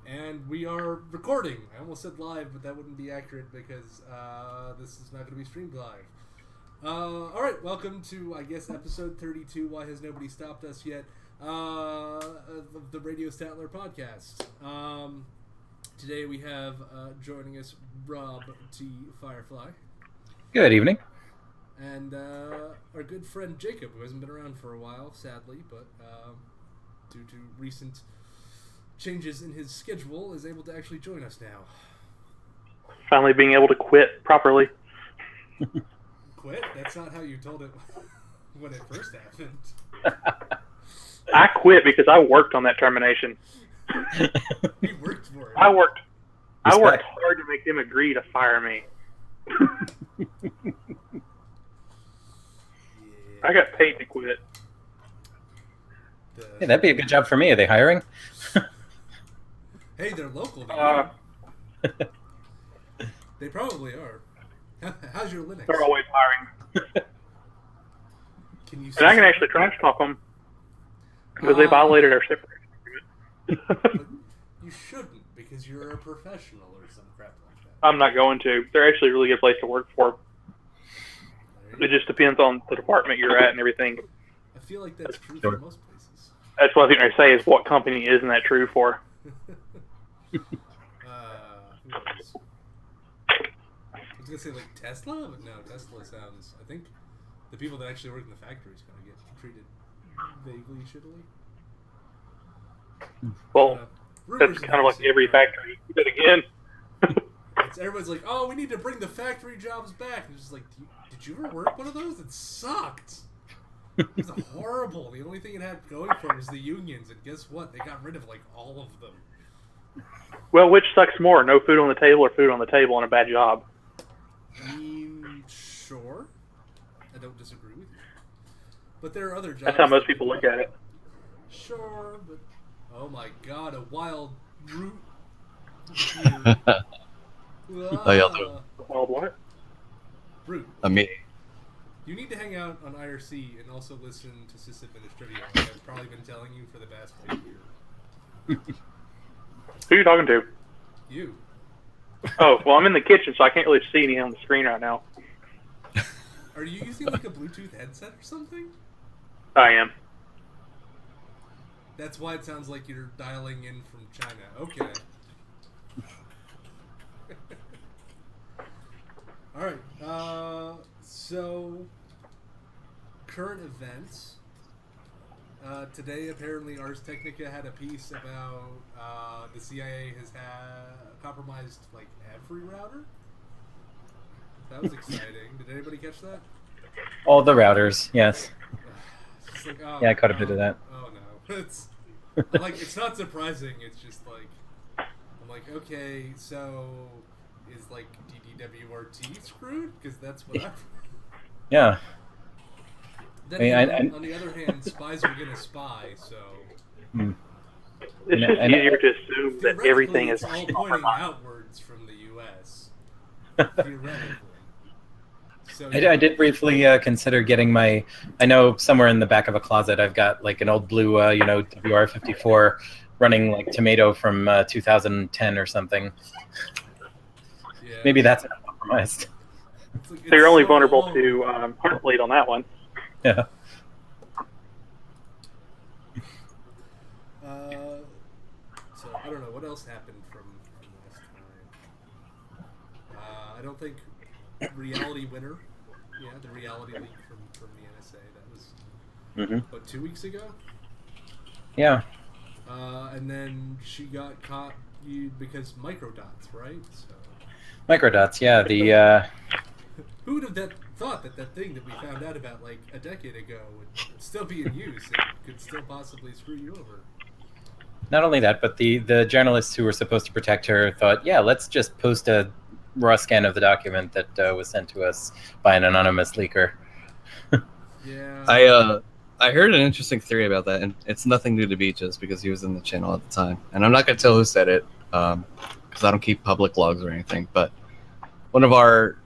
And we are recording. I almost said live, but that wouldn't be accurate because this is not going to be streamed live. Alright, welcome to, I guess, episode 32, Why Has Nobody Stopped Us Yet, of the Radio Statler podcast. Today we have joining us Rob T. Firefly. Good evening. And our good friend Jacob, who hasn't been around for a while, sadly, but due to recent changes in his schedule, is able to actually join us now. Finally being able to quit properly. Quit? That's not how you told it when it first happened. I quit because I worked on that termination. You worked for it. I worked hard to make them agree to fire me. Yeah. I got paid to quit. Hey, that'd be a good job for me. Are they hiring? Hey, they're local. They probably are. How's your Linux? They're always hiring. Can you? And I can actually trash talk them because they violated our separation agreement. You shouldn't, because you're a professional or some crap like that. I'm not going to. They're actually a really good place to work for. It just depends on the department you're at and everything. I feel like that's true for most places. That's what I think I say is what company isn't that true for? Who knows? I was gonna say like Tesla, but no, Tesla sounds. I think the people that actually work in the factories kind of get treated vaguely shittily. Well, that's kind of like every factory. But again, everyone's like, "Oh, we need to bring the factory jobs back." And it's just like, did you ever work one of those? It sucked. It was horrible. The only thing it had going for it was the unions, and guess what? They got rid of like all of them. well, which sucks more? No food on the table or food on the table and a bad job? I mean, sure. I don't disagree with you. But there are other jobs. That's how most people look at it. Sure, but oh my god, a wild root. How y'all doing? Wild what? Root. Me. You need to hang out on IRC and also listen to Sysadministrivia, like I've probably been telling you for the past year. Who are you talking to? You. Oh, well, I'm in the kitchen, so I can't really see anything on the screen right now. Are you using like a Bluetooth headset or something? I am. That's why it sounds like you're dialing in from China. Okay. Alright, so current events. Today, apparently, Ars Technica had a piece about the CIA has compromised like every router. That was exciting. Did anybody catch that? All the routers, yes. It's like, oh, Yeah, I caught a bit of that. Oh no, it's like it's not surprising. It's just like I'm like, okay, so is like DDWRT screwed? Because that's what I'm. Yeah. Then on the other hand, spies are gonna spy, so. It's just easier to assume that everything is all pointing outwards from the U.S. Theoretically. So, I did briefly consider getting my. I know somewhere in the back of a closet I've got like an old blue, WR54 running like Tomato from 2010 or something. Yeah. Maybe that's compromised. So you're only vulnerable to Heartbleed on that one. Yeah. So I don't know what else happened from last time. I don't think Reality Winner. Yeah, the reality leak from the NSA. That was what, 2 weeks ago. Yeah. And then she got caught because microdots, right? So. Microdots, yeah. The. Who would have thought that thing that we found out about like a decade ago would still be in use and could still possibly screw you over? Not only that, but the journalists who were supposed to protect her thought, yeah, let's just post a raw scan of the document that was sent to us by an anonymous leaker. Yeah. I heard an interesting theory about that, and it's nothing new to Beaches because he was in the channel at the time. And I'm not going to tell who said it because I don't keep public logs or anything. But one of our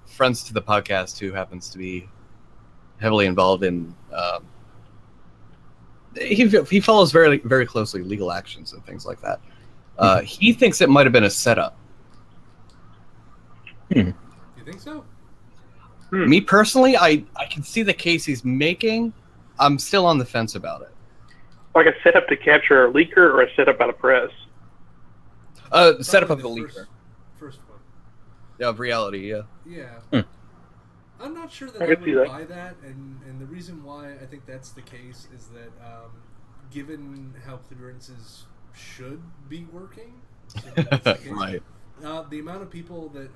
friends to the podcast who happens to be heavily involved in he follows very, very closely legal actions and things like that. He thinks it might have been a setup. You think so? Me personally, I can see the case he's making. I'm still on the fence about it. Like a setup to capture a leaker or a setup by the press? Setup of the Probably leaker. First one. Yeah, of reality, yeah. Yeah. I'm not sure that I I could see would that. buy that, and the reason why I think that's the case is that given how clearances should be working, assuming that's the case, Right. the amount of people that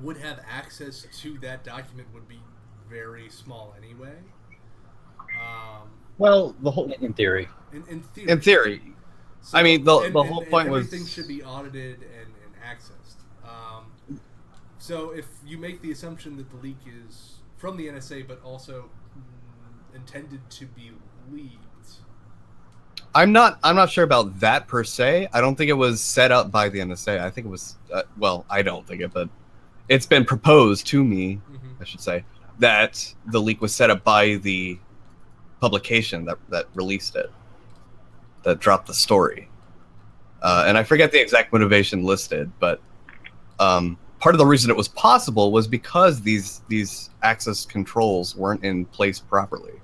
would have access to that document would be very small anyway. Well, the whole In theory. In theory. in theory, So, I mean, the whole point was everything should be audited and accessed. So if you make the assumption that the leak is from the NSA, but also intended to be leaked, I'm not sure about that per se. I don't think it was set up by the NSA. I think it was well, I don't think it, but it's been proposed to me, I should say, that the leak was set up by the publication that released it, that dropped the story. And I forget the exact motivation listed, but part of the reason it was possible was because these access controls weren't in place properly.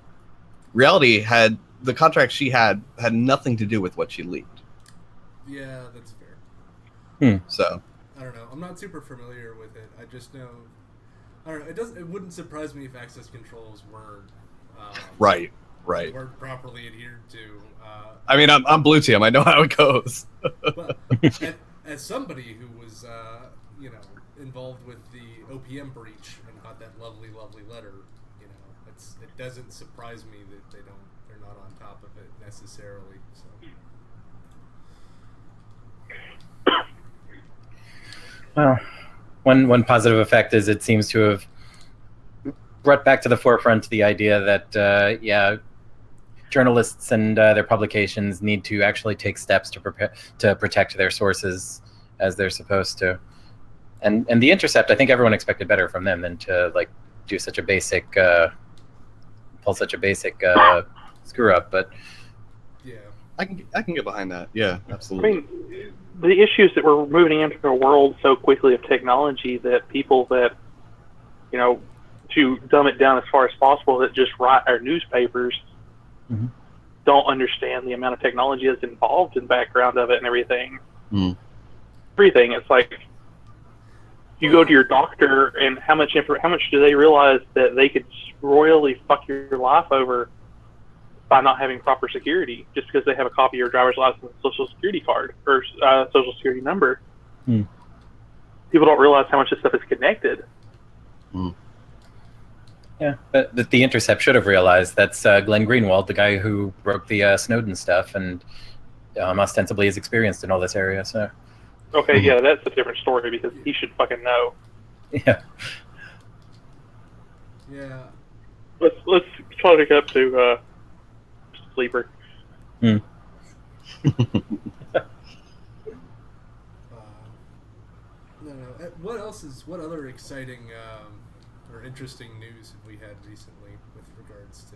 Reality had the contract she had nothing to do with what she leaked. yeah, that's fair. So I don't know. I'm not super familiar with it. I just know. I don't know. It wouldn't surprise me if access controls weren't right. weren't properly adhered to. I mean, I'm Blue Team. I know how it goes. But as somebody who was, involved with the OPM breach and got that lovely letter, it doesn't surprise me that they're not on top of it necessarily. So. Well, one positive effect is it seems to have brought back to the forefront the idea that journalists and their publications need to actually take steps to protect their sources as they're supposed to. And the Intercept, I think everyone expected better from them than to do such a basic pull such a basic screw up. But yeah, I can get behind that. Yeah, absolutely. I mean, the issues that we're moving into a world so quickly of technology that people that, to dumb it down as far as possible, that just write our newspapers don't understand the amount of technology that's involved in the background of it and everything. Everything. It's like you go to your doctor, and how much do they realize that they could royally fuck your life over by not having proper security just because they have a copy of your driver's license, social security card, or social security number? People don't realize how much this stuff is connected. yeah, but the Intercept should have realized that's Glenn Greenwald, the guy who broke the Snowden stuff, and ostensibly is experienced in all this area. So. Okay, yeah, that's a different story because he should fucking know. Yeah. yeah. Let's try to get up to Sleeper. No. What other exciting or interesting news have we had recently with regards to?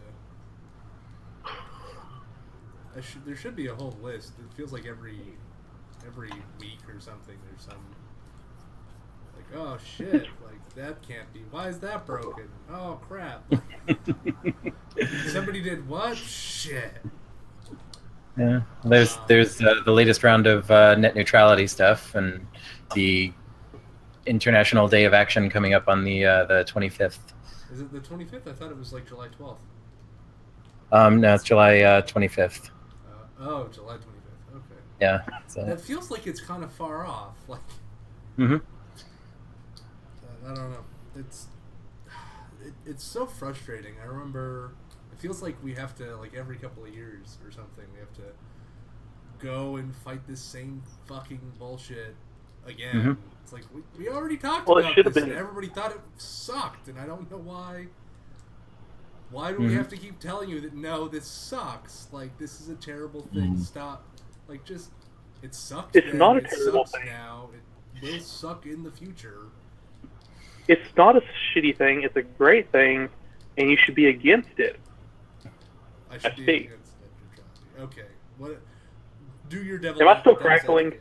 There should be a whole list. It feels like every week or something there's some oh shit, that can't be. Why is that broken? Oh crap. Somebody did what? Shit. Yeah, there's the latest round of net neutrality stuff and the International Day of Action coming up on the 25th. Is it the 25th? I thought it was July 12th. No, it's July 25th. July 25th. Okay. Yeah. That feels like it's kind of far off. Mm-hmm. I don't know. It's so frustrating. I remember it feels like we have to every couple of years or something we have to go and fight this same fucking bullshit again. It's like we already talked about this and everybody thought it sucked, and I don't know why. Why do we have to keep telling you that no, this sucks? This is a terrible thing. Stop. It sucked. It's not a terrible thing. thing. Now it will suck in the future. It's not a shitty thing. It's a great thing, and you should be against it. I should be against net neutrality. Okay. Do your devil. Am I still crackling?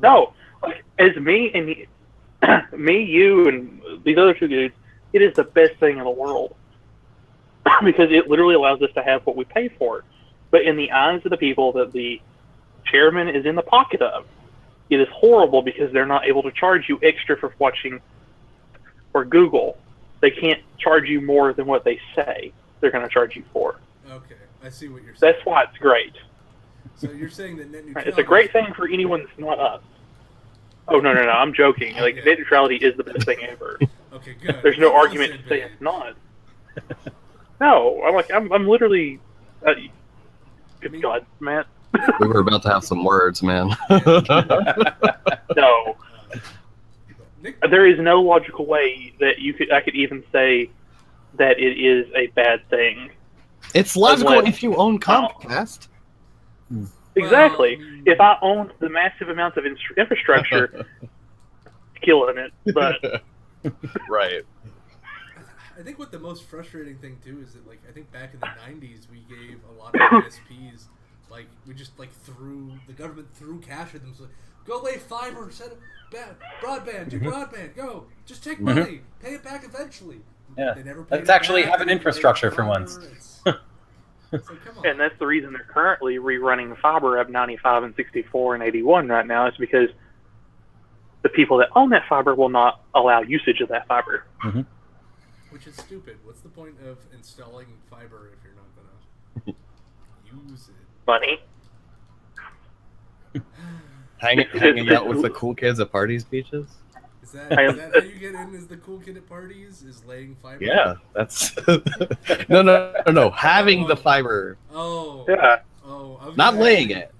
No. Like, as me and me, you, and these other two dudes, it is the best thing in the world because it literally allows us to have what we pay for. But in the eyes of the people that the chairman is in the pocket of, it is horrible because they're not able to charge you extra for watching or Google. They can't charge you more than what they say they're going to charge you for. Okay, I see what you're saying. That's why it's great. So you're saying that net neutrality... It's a great thing for anyone that's not us. Oh, no, I'm joking. Like, net neutrality is the best thing ever. Okay, good. There's no argument to say it's not. No, I'm literally... good God, Matt. We were about to have some words, man. No. There is no logical way that I could even say that it is a bad thing. It's logical if you own Comcast. Exactly. If I owned the massive amounts of infrastructure, killing it, but... Right. I think what the most frustrating thing, too, is that, like, I think back in the 90s, we gave a lot of ISPs, like, we just, like, the government threw cash at them. So, like, go lay fiber, set up broadband, do broadband, go. Just take money, pay it back eventually. Yeah. They never paid Let's it actually back, have an infrastructure for once. It's like, come on. And that's the reason they're currently rerunning fiber of 95 and 64 and 81 right now, is because the people that own that fiber will not allow usage of that fiber. Mm-hmm. Which is stupid. What's the point of installing fiber if you're not going to use it? Money. Hanging out with the cool kids at parties, Beaches? Is that how you get in as the cool kid at parties? Is laying fiber? Yeah, that's... No. Having the fiber. Oh. Yeah. Oh. Not laying it.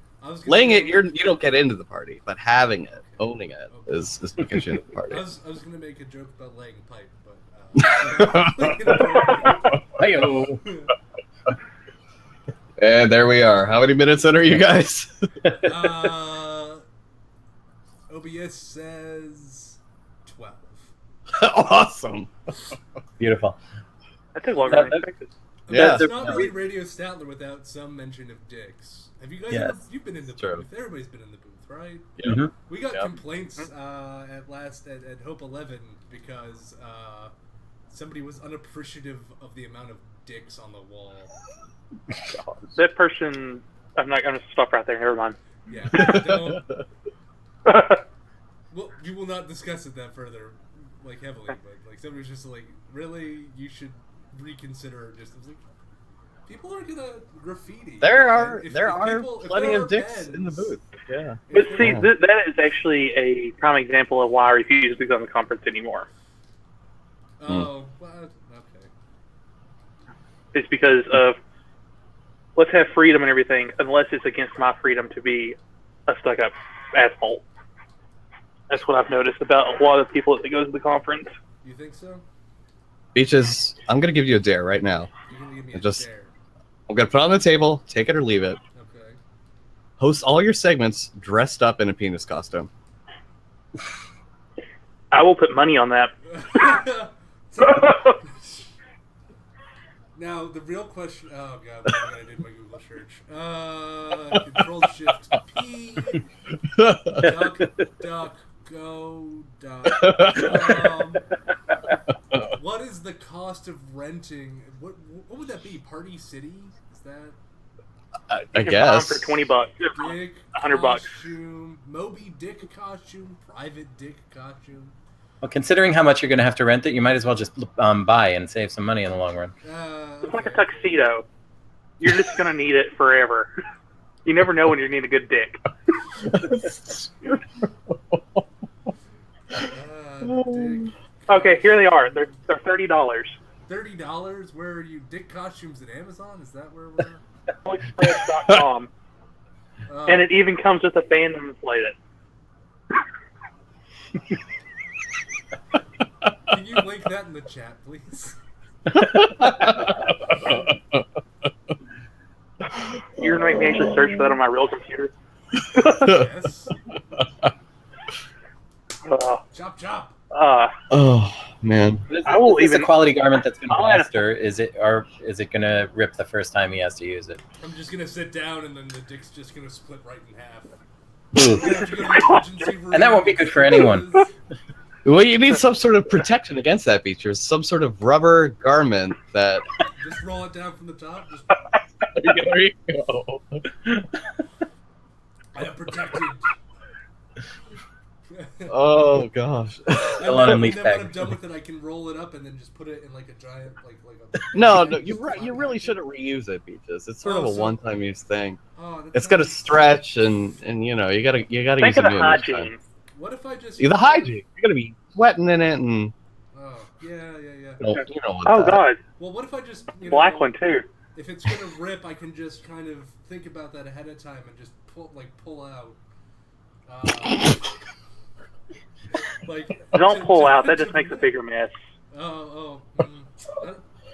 Laying it, you you don't get into the party, but having it, owning it, is because you're in the party. I was going to make a joke about laying pipe, but... Hey-o. And there we are. How many minutes in are you guys? OBS says 12. Awesome. Beautiful. That took longer than expected. Yeah. It's not really Radio Statler without some mention of dicks. Have you guys? Yes. You've been in the True. booth. Everybody's been in the booth, right? Yeah. Mm-hmm. We got complaints at Hope 11 because somebody was unappreciative of the amount of dicks on the wall. That person... I'm not going to stop right there. Never mind. Yeah. Don't. Well, we will not discuss it that further, like, heavily, but, like, somebody was just like, really, you should reconsider just, like, people are gonna graffiti. There are if plenty there of are dicks pens, in the booth. Yeah. But see, that is actually a prime example of why I refuse to become the conference anymore. Oh, well, okay. It's because of, let's have freedom and everything, unless it's against my freedom to be a stuck-up asshole. That's what I've noticed about a lot of people that go to the conference. You think so? Beaches, I'm going to give you a dare right now. You're gonna give me And a just- dare. I'm going to put it on the table, take it or leave it. Okay. Host all your segments dressed up in a penis costume. I will put money on that. Now, the real question... Oh, God, I gotta do my Google search. Control-Shift-P. DuckDuckGo.com. What is the cost of renting? What would that be? Party City? Is that... I guess. For $20. Dick $100. costume, Moby Dick costume, private dick costume. Well, considering how much you're going to have to rent it, you might as well just buy and save some money in the long run. It's like a tuxedo. You're just going to need it forever. You never know when you need a good dick. Dick. Okay, here they are. They're $30. $30? Where are you? Dick costumes at Amazon? Is that where we're... AliExpress.com. And it even comes with a fan to inflate it. Can you link that in the chat, please? You're going to make me actually search for that on my real computer? Yes. Uh, Chop, chop. Oh, man. I will is this even- a quality garment that's going to I'll add- last, or is it going to rip the first time he has to use it? I'm just gonna sit down and then the dick's just gonna split right in half. Ugh. We're gonna have to go to the emergency room. And that won't be good for anyone. Well, you need some sort of protection against that feature. Some sort of rubber garment that. Just roll it down from the top. Just, There you go. I am protected. Oh gosh. And Still on then, leaf and then when bag. I'm done with it, I can roll it up and then just put it in like a giant, like a. No, you're right. You really shouldn't reuse it, Beaches. It's sort of Oh, a so- one-time use thing. Oh, that It's got to sounds- stretch and you know you gotta Think use of it the new every time. hygiene. What if I just? Yeah, the hygiene. You're gonna be sweating in it and Oh yeah. you know what Oh that. god, Well, what if I just black one too. If it's gonna rip, I can just kind of think about that ahead of time and just pull out. Don't pull out. That just makes a bigger mess.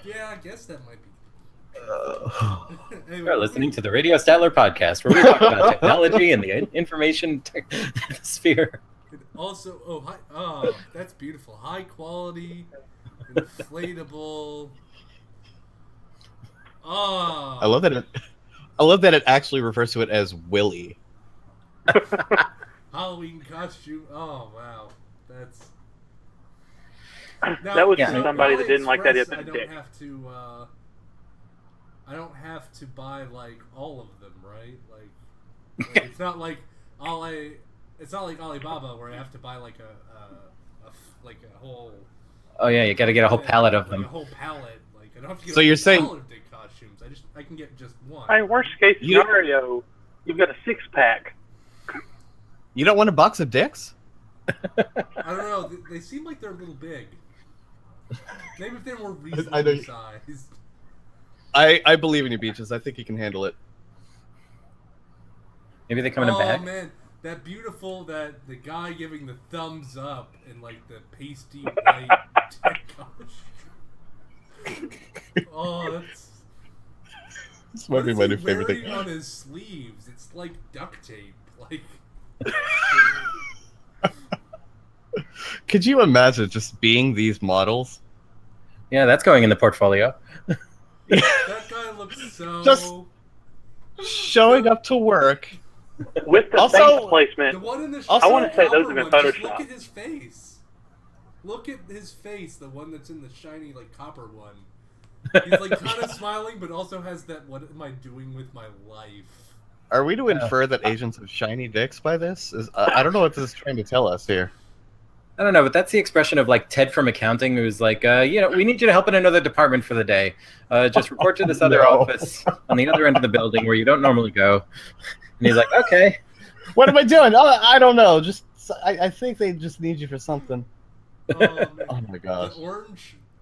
Yeah, I guess that might be. Anyway, You're listening to the Radio Statler podcast, where we talk about technology and the information sphere. Also, that's beautiful. High quality, inflatable. I love that it actually refers to it as Willy. Halloween costume. Oh wow, that's. That was Yeah. for somebody that didn't like that AliExpress, other dick. I don't have to buy like all of them, right? Like it's not like It's not like Alibaba where I have to buy like a whole. Oh yeah, you got to get a whole pallet of like them. a whole pallet. Like I don't have to get So a you're whole saying- pallet of dick costumes. I can get just one. Hey, worst case You don't- scenario, you've got a 6-pack. You don't want a box of dicks? I don't know. They seem like they're a little big. Maybe if they're more I know reasonably you- sized. I believe in you, Beaches. I think you can handle it. Maybe they come in a bag. Oh man, that beautiful the guy giving the thumbs up in like the pasty white dick costume. Oh, that's. This might be my new favorite wearing thing. on his sleeves? It's like duct tape. Like. Could you imagine just being these models? Yeah, that's going in the portfolio. That guy looks so. Just- Showing up to work. With the Also- face The placement, one in the I wanna shiny say those copper have been one, just look photoshopped. at his face. Look at his face, the one that's in the shiny like copper one. He's like kind of smiling, but also has that "What am I doing with my life?" Are we to infer that Asians have shiny dicks by this? I don't know what this is trying to tell us here. I don't know, but that's the expression of like Ted from accounting, who's like, we need you to help in another department for the day. Just report to this other No. office on the other end of the building where you don't normally go. And he's like, okay. What am I doing? Oh, I don't know. Just I think they just need you for something. Oh my gosh.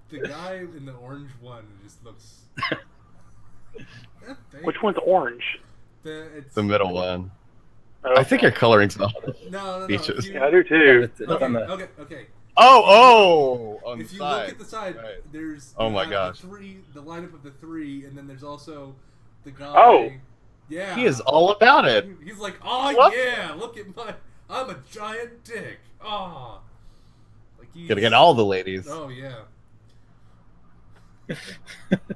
The guy in the orange one just looks. That face, which one's orange? it's, The middle one. Oh, I think your coloring's off. No. Beaches. If Yeah, I do too. It's on the- Okay. Oh, on the If you side. look at the side, Right. there's Oh my the gosh. the lineup of the three, and then there's also the guy. Oh. Yeah. He is all about it. He's like, oh What? yeah, look at I'm a giant dick. Oh. Like he's, Gonna get all the ladies. Oh yeah.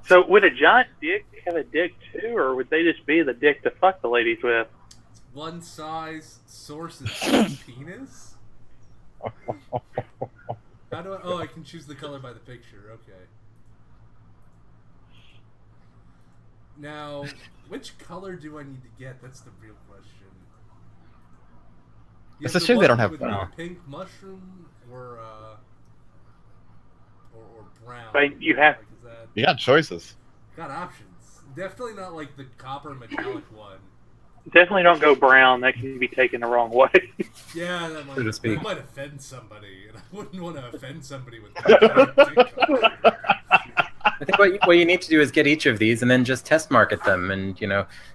So would a giant dick have a dick too, or would they just be the dick to fuck the ladies with? One size sources penis. How do I? Oh, I can choose the color by the picture. Okay. Now, which color do I need to get? That's the real question. You It's have a the shame they one don't have- with the pink mushroom or brown. But you have- Like, is that You got choices. got options? Definitely not like the copper metallic one. Definitely don't go brown. That can be taken the wrong way. Yeah, So to speak. that might offend somebody, and I wouldn't want to offend somebody with that. I think what you need to do is get each of these and then just test market them and,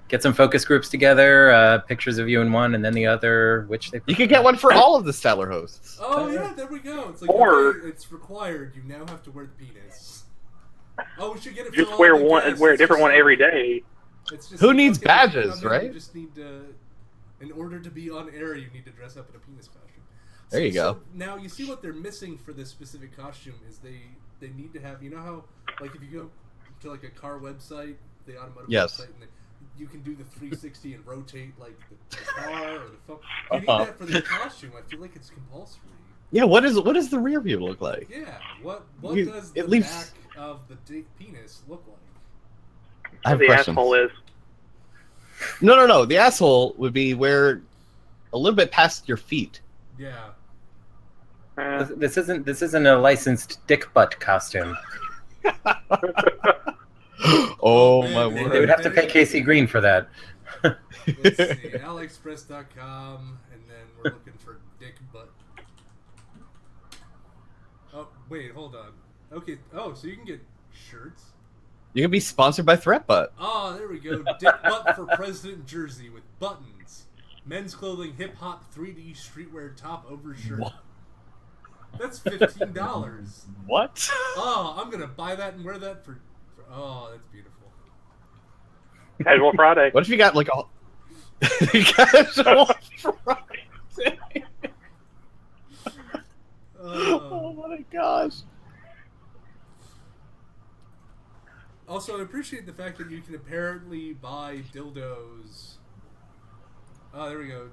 get some focus groups together, pictures of you in one and then the other, which they You could get one for all of the Statler hosts. Oh yeah, there we go. It's like Or- okay, it's required. You now have to wear the penis. Oh, we should get it. For Just all wear the one, guests. wear a It's different just one like- every day. It's just Who like, needs okay, badges, You right? just need to, in order to be on air, you need to dress up in a penis costume. There you go. So now you see what they're missing for this specific costume is they need to have, you know how like if you go to like a car website, the automotive Yes. website, and you can do the 360 and rotate like the car or the phone. You need that for the costume. I feel like it's compulsory. Yeah, what does the rear view look like? Yeah, what You- does it the leaves- back of the penis look like? I have the questions. asshole is. No. The asshole would be where a little bit past your feet. Yeah. This isn't a licensed dick butt costume. Oh man, my they They word! would have to pay Casey Green for that. Let's see, AliExpress.com, and then we're looking for dick butt. Oh, wait, hold on. Okay, so you can get shirts. You can be sponsored by Threat Butt. Oh, there we go. Dick butt for President jersey with buttons. Men's clothing, hip hop, 3D streetwear top over shirt. What? That's $15. What? Oh, I'm gonna buy that and wear that for. Oh, that's beautiful. Casual Friday. What if you got like a casual Friday? Oh my gosh! Also, I appreciate the fact that you can apparently buy dildos. Oh, there we go.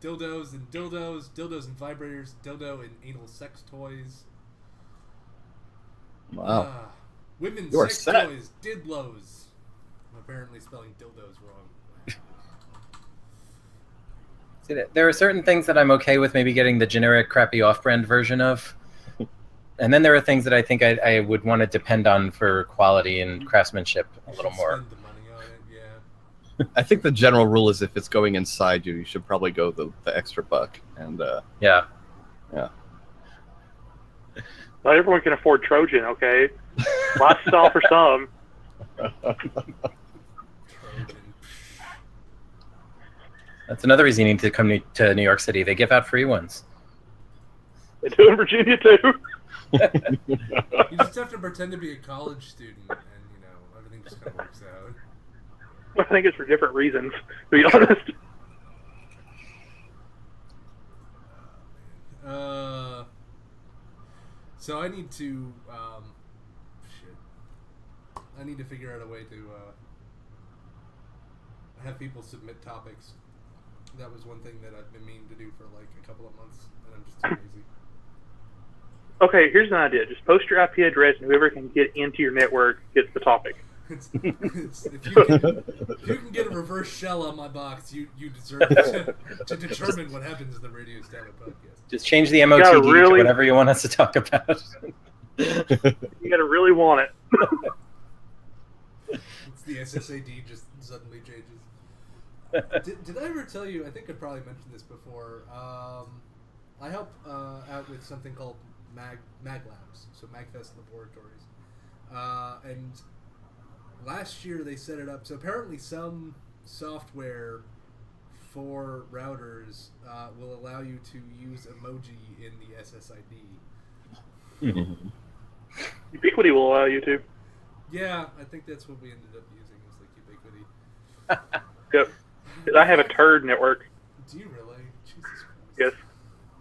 Dildos and vibrators, dildo and anal sex toys. Wow. Women's You are sex set. toys, didlos. I'm apparently spelling dildos wrong. See, there are certain things that I'm okay with maybe getting the generic crappy off-brand version of. And then there are things that I think I would want to depend on for quality and craftsmanship a You little should more. Spend the money on it, yeah. I think the general rule is if it's going inside you, you should probably go the extra buck. And Yeah. Not everyone can afford Trojan, okay? Lifestyle for some. Trojan. That's another reason you need to come to New York City. They give out free ones. They do in Virginia too. You just have to pretend to be a college student, and everything just kind of works out. I think it's for different reasons, to be honest. So I need to I need to figure out a way to have people submit topics. That was one thing that I've been meaning to do for like a couple of months, and I'm just too lazy. Okay, here's an idea. Just post your IP address, and whoever can get into your network gets the topic. If you can get a reverse shell on my box, you deserve to determine what happens in the Radio Statler podcast. Just change the MOTD to whatever you want us to talk about. You gotta really want it. It's the SSAD just suddenly changes. Did I ever tell you? I think I probably mentioned this before. I help out with something called Mag Labs, so MagFest Laboratories, and last year they set it up. So apparently, some software for routers will allow you to use emoji in the SSID. Ubiquity will allow you to. Yeah, I think that's what we ended up using was like Ubiquity. Yep. 'Cause I have a turd network. Do you really? Jesus Christ.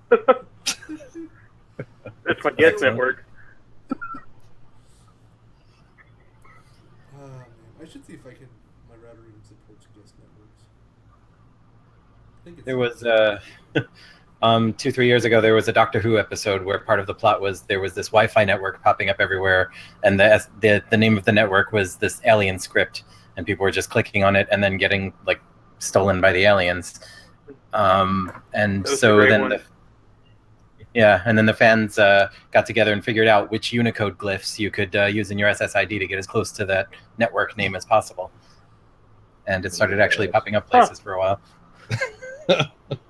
Yes. That's my guest network. Man, I should see if I can. My router even supports guest networks. I think it's There was 2-3 years ago, there was a Doctor Who episode where part of the plot was there was this Wi-Fi network popping up everywhere, and the name of the network was this alien script, and people were just clicking on it and then getting like stolen by the aliens. And so then and then the fans got together and figured out which Unicode glyphs you could use in your SSID to get as close to that network name as possible. And it started actually popping up places for a while.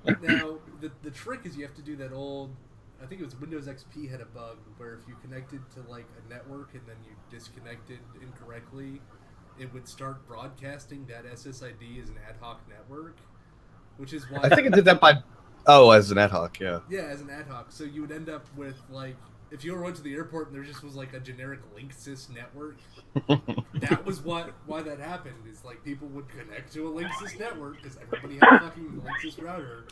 Now, the trick is you have to do that old. I think it was Windows XP had a bug where if you connected to like a network and then you disconnected incorrectly, it would start broadcasting that SSID as an ad hoc network, which is why I think it did that by as an ad hoc, yeah. Yeah, as an ad hoc. So you would end up with like if you ever went to the airport and there just was like a generic Linksys network, that was why that happened. Is like people would connect to a Linksys network because everybody had a fucking Linksys router,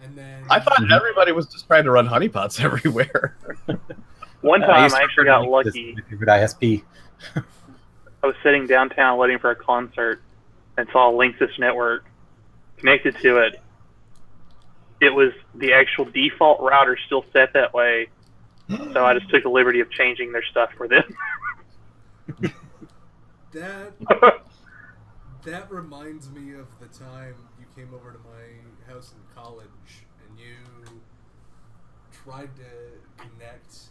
and then I thought everybody was just trying to run honeypots everywhere. One time I actually got lucky. My favorite ISP. I was sitting downtown waiting for a concert and saw a Linksys network connected to it. It was the actual default router still set that way, so I just took the liberty of changing their stuff for them. That reminds me of the time you came over to my house in college and you tried to connect,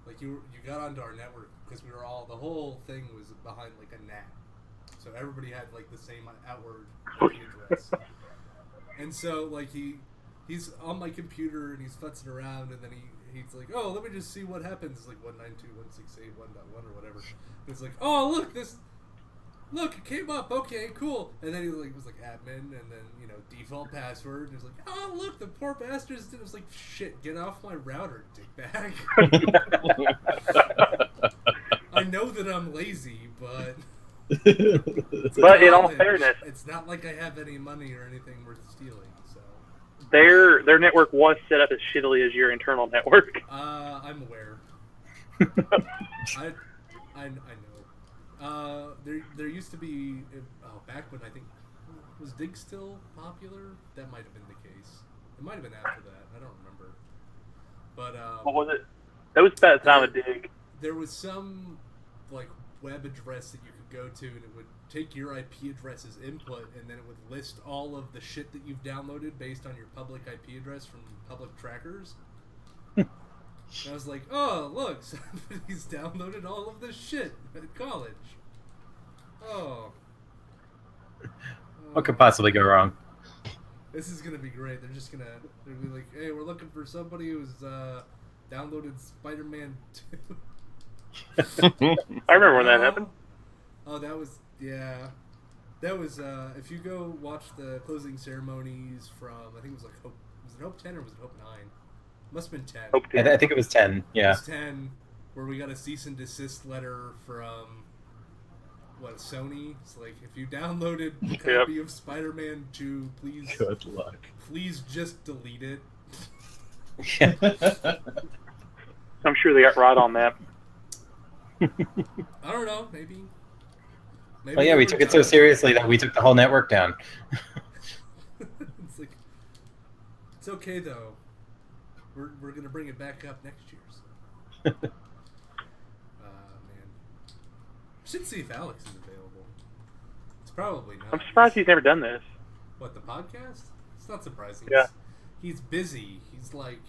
like you got onto our network because we were all, the whole thing was behind like a NAT, so everybody had like the same outward IP address, and so like he's on my computer and he's futzing around, and then he's like, oh, let me just see what happens. It's like 192.168.1.1 or whatever. And it's like, oh, look, it came up. Okay, cool. And then he was like admin, and then default password. And he's like, oh, look, the poor bastards did. It was like, shit, get off my router, dickbag. I know that I'm lazy, but but in all fairness, it's not like I have any money or anything worth stealing. Their network was set up as shittily as your internal network. I'm aware. I know. There used to be back when I think was Dig still popular. That might have been the case. It might have been after that. I don't remember. But what was it? That was about the time of Dig. There was some like web address that you could go to, and it would take your IP address as input, and then it would list all of the shit that you've downloaded based on your public IP address from public trackers. And I was like, oh, look, somebody's downloaded all of this shit at college. Oh. What could possibly go wrong? This is going to be great. They're be like, hey, we're looking for somebody who's downloaded Spider-Man 2. I remember when that happened. Oh, that was, yeah. That was, if you go watch the closing ceremonies from, I think it was like Hope, was it Hope 10 or was it Hope 9? Must have been 10. Hope 10. I think it was 10, yeah. It was 10, where we got a cease and desist letter from, Sony? It's like, if you downloaded a copy of Spider-Man 2, please... Good luck. Please just delete it. I'm sure they got right on that. I don't know, maybe well, yeah, we took it so seriously that we took the whole network down. It's like, it's okay though. We're gonna bring it back up next year's. Man, should see if Alex is available. It's probably not. I'm surprised he's never done this. What, the podcast? It's not surprising. Yeah. He's busy. He's like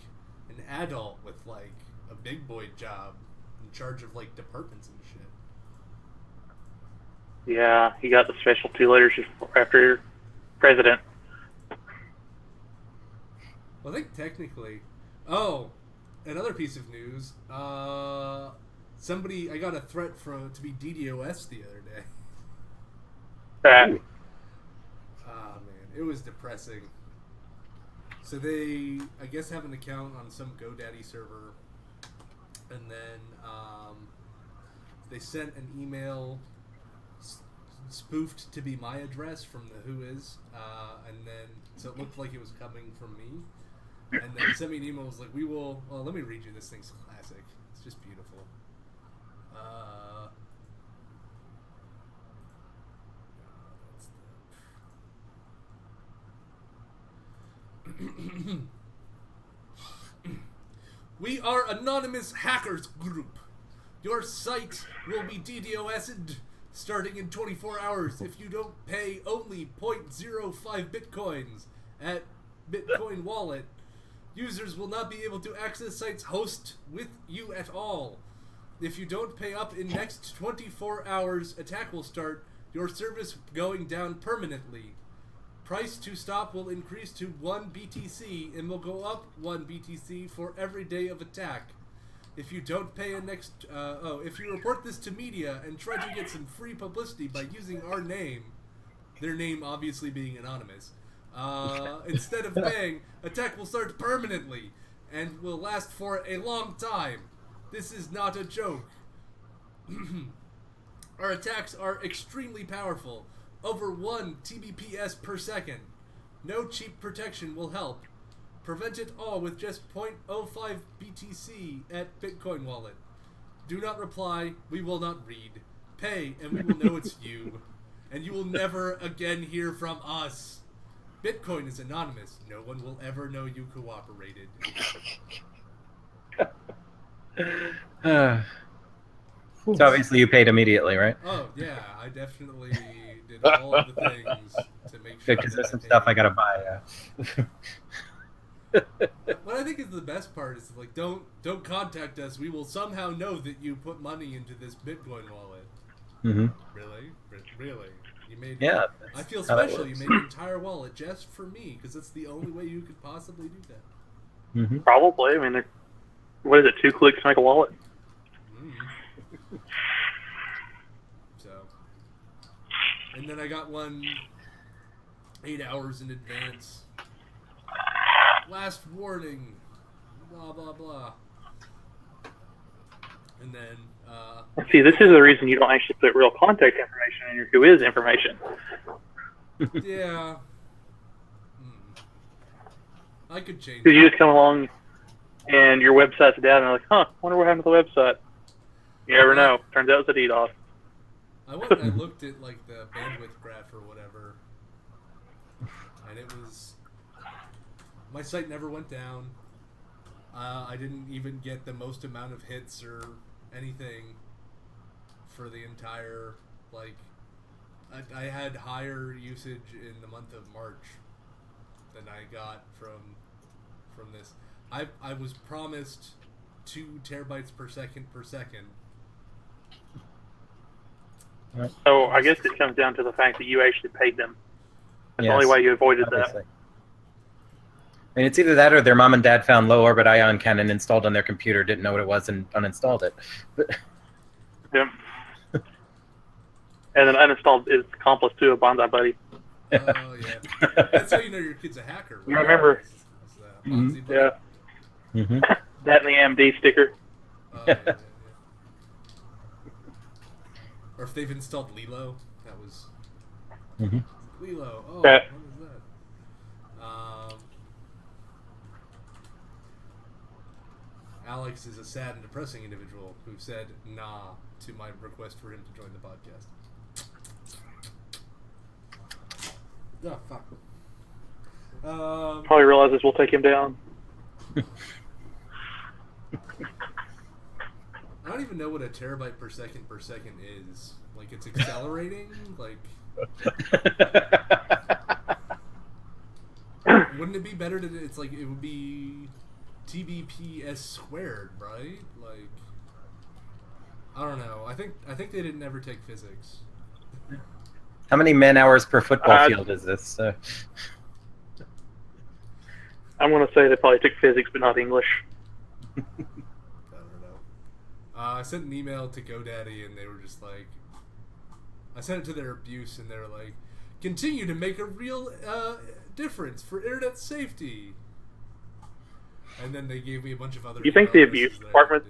an adult with like a big boy job, in charge of like departments and shit. Yeah, he got the special 2 letters after president. Well, I think technically. Oh, another piece of news. I got a threat to be DDoS the other day. Ah, man, it was depressing. So they, I guess, have an account on some GoDaddy server, and then they sent an email spoofed to be my address from the Whois, and then so it looked like it was coming from me, and then sent me an email. Was like, "We will." Well, let me read you. This thing's classic. It's just beautiful. We are anonymous hackers group. Your site will be DDoS'd starting in 24 hours if you don't pay only 0.05 bitcoins at Bitcoin wallet. Users will not be able to access sites host with you at all. If you don't pay up in next 24 hours, attack will start, your service going down permanently. Price to stop will increase to 1 BTC and will go up 1 BTC for every day of attack. If you don't pay if you report this to media and try to get some free publicity by using our name, their name obviously being anonymous, instead of paying, attack will start permanently and will last for a long time. This is not a joke. Our attacks are extremely powerful. Over 1 TBPS per second. No cheap protection will help. Prevent it all with just 0.05 BTC at Bitcoin wallet. Do not reply. We will not read. Pay, and we will know it's you. And you will never again hear from us. Bitcoin is anonymous. No one will ever know you cooperated. So obviously you paid immediately, right? Oh, yeah. I definitely did all of the things to make sure Because that there's some paid. stuff I gotta buy. What I think is the best part is like, don't contact us. We will somehow know that you put money into this Bitcoin wallet. Mm-hmm. Really? You made Yeah. I feel how that special. You works. made an entire wallet just for me because that's the only way you could possibly do that. Mm-hmm. Probably. I mean, what is it? 2 clicks to make a wallet. So, and then I got one 8 hours in advance. Last warning. Blah blah blah. And then. See, this is the reason you don't actually put real contact information in your who is information. Yeah. I could change. Because you just come along and your website's down and you're like, huh, wonder what happened to the website. You never know. Turns out it's a DDoS. I went and I looked at like the bandwidth graph or whatever, and it was my site never went down. I didn't even get the most amount of hits or anything for the entire like. I had higher usage in the month of March than I got from this. I was promised 2 terabytes per second. So I guess it comes down to the fact that you actually paid them. That's the only Yes, way you avoided obviously. that. I mean, it's either that or their mom and dad found low orbit ion cannon installed on their computer, didn't know what it was, and uninstalled it. But, Yeah. And then uninstalled is accomplice to a Bonsai Buddy. Oh yeah, that's how you know your kid's a hacker. Right? You remember? It's, Bonzi Buddy. Yeah. mm-hmm. That and the AMD sticker. Yeah. Or if they've installed Lilo, that was Mm-hmm. Lilo. Oh, Yeah. what is that? Alex is a sad and depressing individual who said nah to my request for him to join the podcast. Oh, fuck. Probably realizes we'll take him down. I don't even know what a terabyte per second is. Like, it's accelerating? Like, wouldn't it be better to... It's like, it would be TBPS squared, right? Like, I don't know. I think they didn't ever take physics. How many man hours per football field is this? I'm going to say they probably took physics, but not English. I don't know. I sent an email to GoDaddy, and they were just like... I sent it to their abuse, and they were like, continue to make a real difference for internet safety. And then they gave me a bunch of other... You think the abuse department...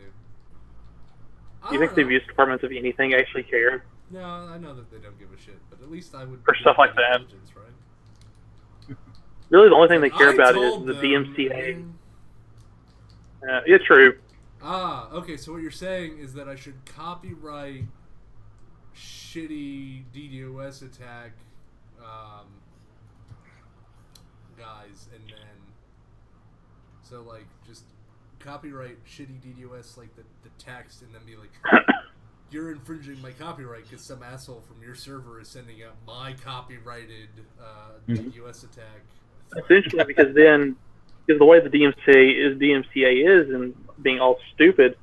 You think the abuse abuse departments of anything actually care? No, I know that they don't give a shit, but at least I would... For stuff like that. Right? Really, the only thing they care I about is told the them, DMCA. man. Yeah, true. Ah, okay, so what you're saying is that I should copyright shitty DDoS attack guys, and then... So, like, just copyright shitty DDoS, like, the text, and then be like... You're infringing my copyright because some asshole from your server is sending out my copyrighted DDoS attack. Essentially, because the way the DMCA is and being all stupid,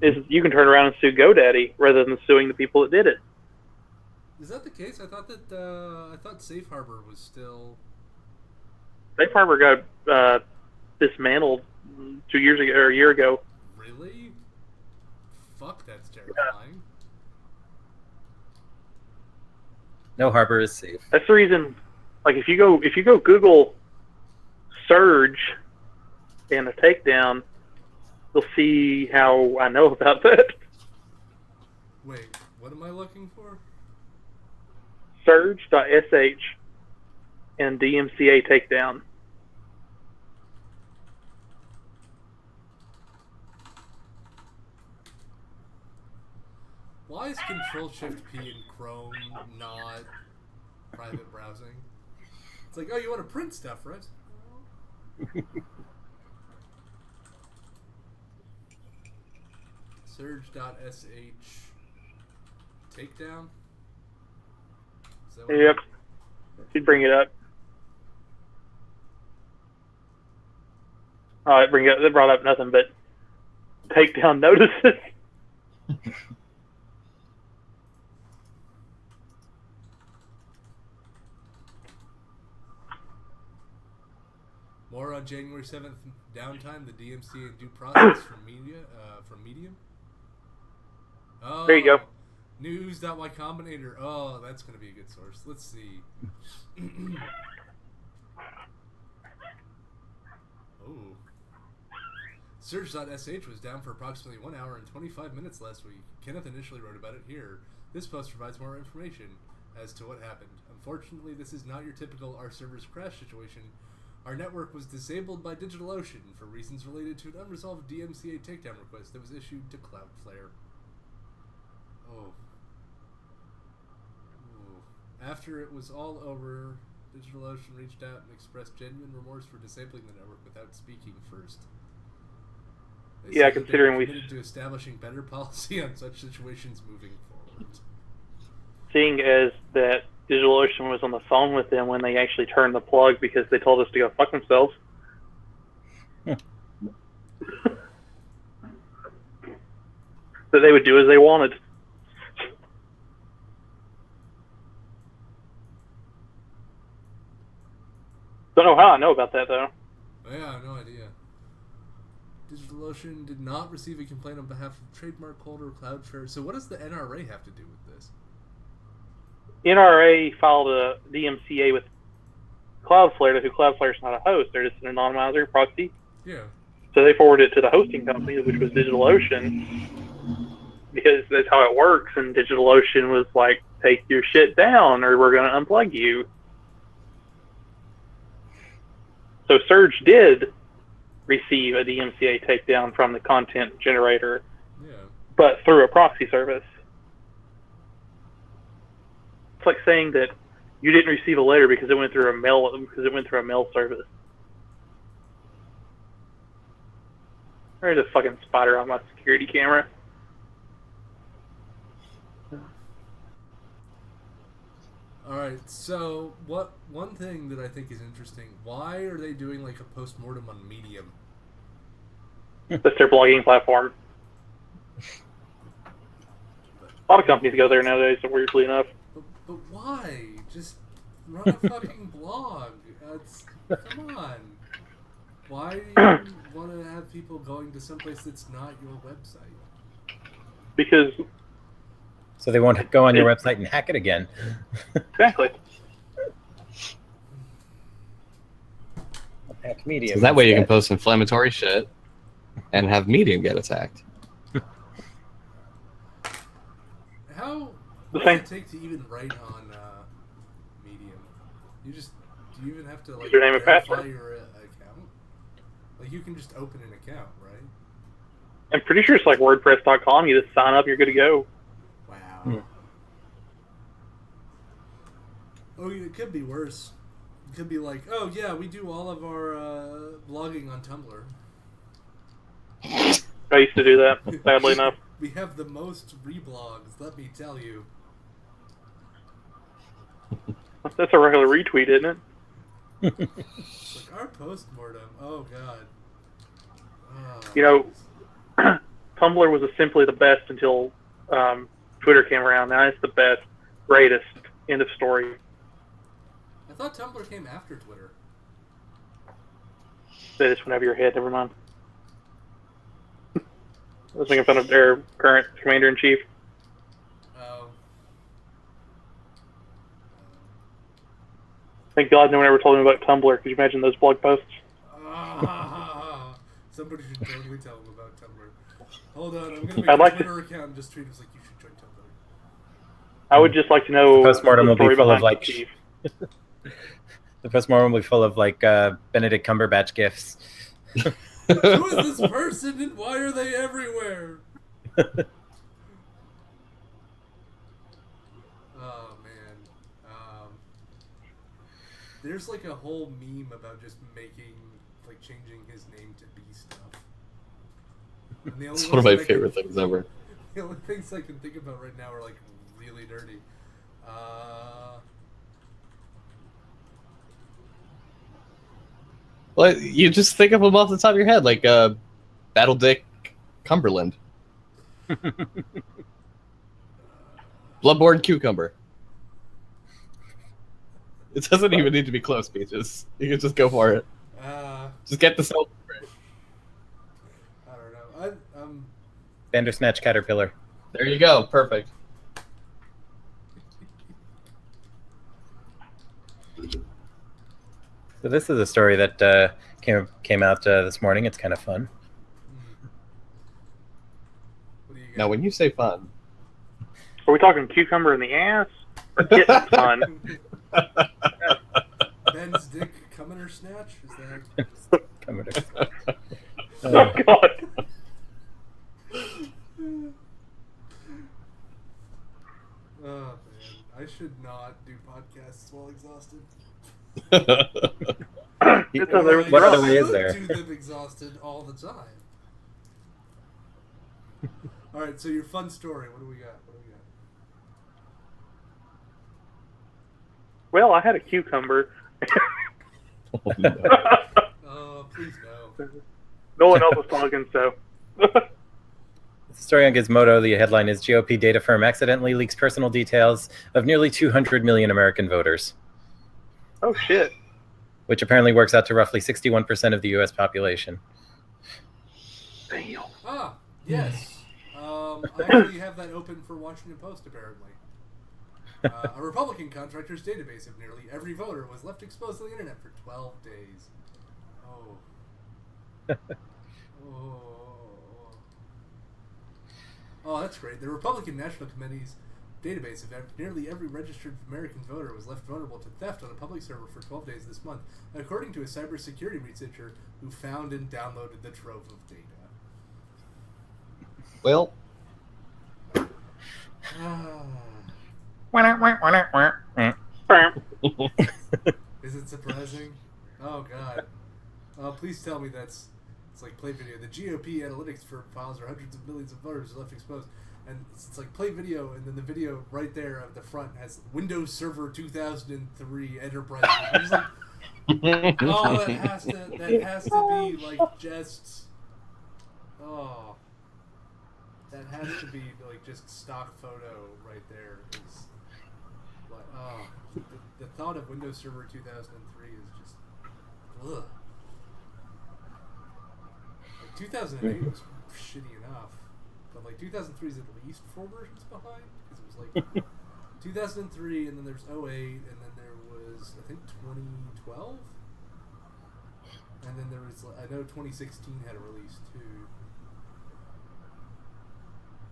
is you can turn around and sue GoDaddy rather than suing the people that did it. Is that the case? I thought Safe Harbor was still... Safe Harbor got dismantled 2 years ago or a year ago. Really? Fuck, that's terrifying. No harbor is safe. That's the reason. Like if you go Google Surge and a takedown, you'll see how I know about that. Wait, what am I looking for? Surge.sh and DMCA takedown. Why is Control-Shift-P in Chrome not private browsing? It's like, oh, you want to print stuff, right? Surge.sh takedown? Is that what Yep. She'd bring it up. Oh, it brought up nothing but takedown notices. More on January 7th downtime, the DMC and due process from Medium. Oh, There you go. News.y Combinator. Oh, that's going to be a good source. Let's see. Oh. Surge.sh was down for approximately 1 hour and 25 minutes last week. Kenneth initially wrote about it here. This post provides more information as to what happened. Unfortunately, this is not your typical our servers crash situation. Our network was disabled by DigitalOcean for reasons related to an unresolved DMCA takedown request that was issued to Cloudflare. Oh. After it was all over, DigitalOcean reached out and expressed genuine remorse for disabling the network without speaking first. They Yeah, said that considering they were we committed to establishing better policy on such situations moving forward. seeing as that DigitalOcean was on the phone with them when they actually turned the plug because they told us to go fuck themselves. That they would do as they wanted. Don't know how I know about that though. Oh, yeah, I have no idea. DigitalOcean did not receive a complaint on behalf of trademark holder Cloudflare. So what does the NRA have to do with this? NRA filed a DMCA with Cloudflare, who Cloudflare's not a host. They're just an anonymizer proxy. Yeah. So they forwarded it to the hosting company, which was DigitalOcean, because that's how it works. And DigitalOcean was like, take your shit down or we're going to unplug you. So Surge did receive a DMCA takedown from the content generator, Yeah. but through a proxy service. It's like saying that you didn't receive a letter because it went through a mail service. There's a fucking spider on my security camera. Alright, so one thing that I think is interesting, why are they doing like a postmortem on Medium? That's their blogging platform. A lot of companies go there nowadays, weirdly enough. But why? Just run a fucking blog. Come on. Why do you want to have people going to someplace that's not your website? Because So they won't go on your website and hack it again. exactly. Hack Medium. So that way you can instead. post inflammatory shit and have Medium get attacked. What does it take to even write on Medium? Do you even have to like Username and verify password. your account? Like you can just open an account, right? I'm pretty sure it's like WordPress.com. You just sign up, you're good to go. Wow. Oh, it could be worse. It could be like, oh yeah, we do all of our blogging on Tumblr. I used to do that, sadly enough. We have the most reblogs, let me tell you. That's a regular retweet, isn't it? It's like our postmortem. Oh god. Oh, You know, Tumblr was simply the best until Twitter came around. Now it's the best, greatest. End of story. I thought Tumblr came after Twitter. They just went over your head. Never mind. I was making fun of their current commander-in-chief. Oh. Thank God no one ever told me about Tumblr. Could you imagine those blog posts? Somebody should totally tell him about Tumblr. Hold on, I'm gonna make a Twitter account and just tweet him like you should join Tumblr. I would just like to know Postmortem will be story full of behind like Steve. the postmortem will be full of like Benedict Cumberbatch gifs. Who is this person and why are they everywhere? Oh man, there's like a whole meme about just changing his name to B stuff. And the only It's one of my ones that favorite things ever. The only things I can think about right now are like really dirty. Well, you just think of them off the top of your head, like Battle Dick Cumberland. Bloodborne Cucumber. It doesn't even need to be close, Peaches. You can just go for it. Just get the soul. I don't know. Bandersnatch Caterpillar. There you go. Perfect. So this is a story that came out this morning. It's kind of fun. What do you got? Now, when you say fun, Are we talking cucumber in the ass? Or getting fun? Ben's dick coming or snatch? Is that? Oh, God. Oh, man. I should not do podcasts while exhausted. What other way is I there? do them exhausted all the time. All right, so your fun story. What do we got? Well, I had a cucumber. oh, no. Oh, please no. No one else was talking, so. Story on Gizmodo. The headline is GOP data firm accidentally leaks personal details of nearly 200 million American voters, Oh, shit. which apparently works out to roughly 61% of the U.S. population. Damn. Ah, yes. I actually have that open for Washington Post, apparently. A Republican contractor's database of nearly every voter was left exposed to the internet for 12 days. Oh. Oh, that's great. The Republican National Committee's database of nearly every registered American voter was left vulnerable to theft on a public server for 12 days this month, according to a cybersecurity researcher who found and downloaded the trove of data. Well, Is it surprising? Oh, God. Please tell me it's like play video. The GOP analytics for files where hundreds of millions of voters are left exposed. And it's like play video, and then the video right there at the front has Windows Server 2003 Enterprise. It's like, oh, that has to be like just, oh, that has to be like just stock photo right there. Is like, oh, the thought of Windows Server 2003 is just, ugh. Like 2008 was shitty enough. But like 2003 is at least 4 versions behind, because it was like 2003, and then there's 08, and then there was I think 2012, and then there was I know 2016 had a release too.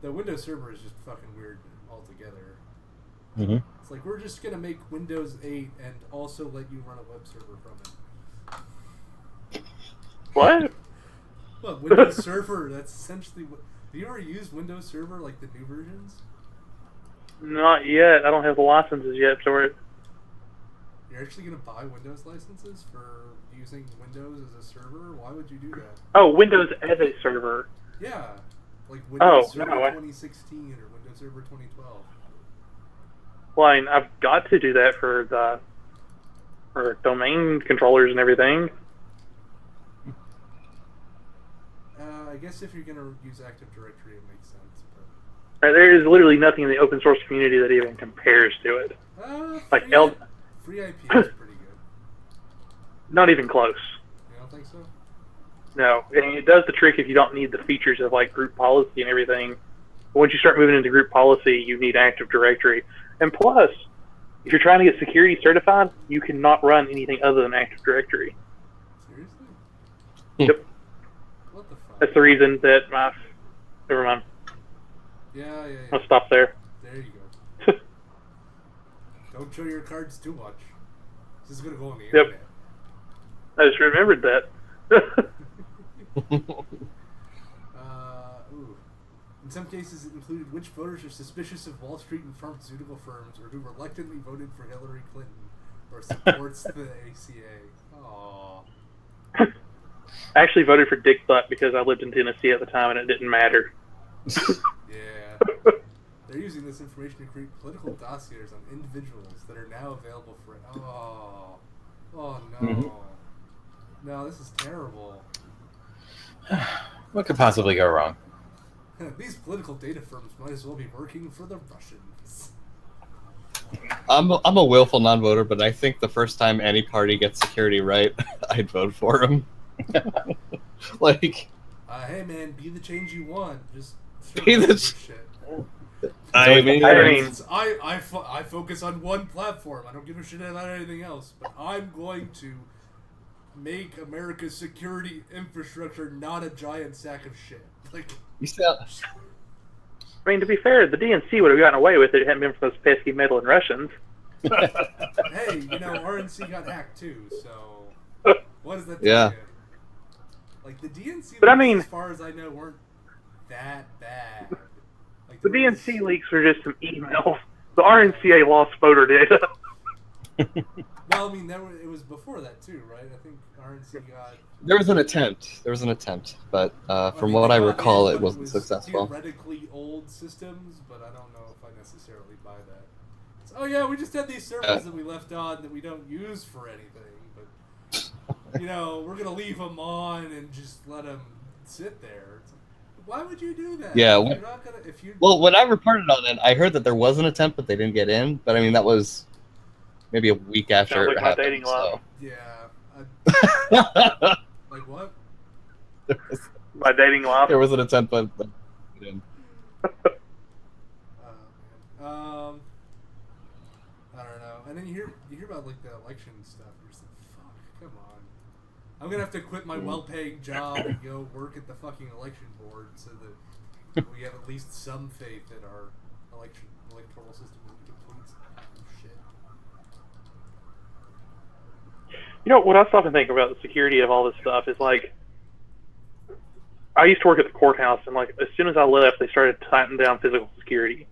The Windows Server is just fucking weird altogether. Mm-hmm. It's like we're just gonna make Windows 8 and also let you run a web server from it. What? Well, Windows Server. That's essentially what. Have you ever used Windows Server, like the new versions? Not yet. I don't have the licenses yet, so You're actually going to buy Windows licenses for using Windows as a server? Why would you do that? Oh, Windows as a server. Yeah. Like Windows Server no, 2016 or Windows Server 2012. Well, I mean, I've got to do that for domain controllers and everything. I guess if you're going to use Active Directory, it makes sense. But there is literally nothing in the open source community that even compares to it. Like free IP is pretty good. Not even close. You don't think so? No, and it does the trick if you don't need the features of like group policy and everything. But once you start moving into group policy, you need Active Directory. And plus, if you're trying to get security certified, you cannot run anything other than Active Directory. Seriously? Yep. That's the reason that my. Never mind. Yeah. I'll stop there. There you go. Don't show your cards too much. This is gonna go on the internet. I just remembered that. Ooh. In some cases, it included which voters are suspicious of Wall Street and pharmaceutical firms, or who reluctantly voted for Hillary Clinton, or supports the ACA. Aww. I actually voted for Dick Butt because I lived in Tennessee at the time and it didn't matter. Yeah. They're using this information to create political dossiers on individuals that are now available for it. Oh no. Mm-hmm. No, this is terrible. What could possibly go wrong? These political data firms might as well be working for the Russians. I'm a willful non-voter, but I think the first time any party gets security right, I'd vote for them. Like, hey man, be the change you want. Just Be the shit. I I focus on one platform. I don't give a shit about anything else. But I'm going to make America's security infrastructure not a giant sack of shit. Like, you sound. I mean, to be fair, the DNC would have gotten away with it if it hadn't been for those pesky meddling Russians. hey, RNC got hacked too, so what does that tell you? Like, the DNC but leaks, I mean, as far as I know, weren't that bad. Like, the DNC leaks were just some emails. The RNCA lost voter data. Well, I mean, it was before that too, right? I think RNC got... There was an attempt, but from what I recall, it wasn't successful. Theoretically old systems, but I don't know if I necessarily buy that. It's, oh yeah, we just had these servers that we left on that we don't use for anything, but we're gonna leave them on and just let them sit there. It's like, why would you do that? Yeah. Well, when I reported on it, I heard that there was an attempt, but they didn't get in. But I mean, that was maybe a week after it happened. Dating life. Yeah. Like what? My dating life. There was an attempt, but didn't. I don't know. And then you hear about like the election stuff. You're just like, fuck, come on. I'm gonna have to quit my well-paying job and go work at the fucking election board so that we have at least some faith that our electoral system is complete shit. What I stop and think about the security of all this stuff is like, I used to work at the courthouse, and like as soon as I left, they started tightening down physical security.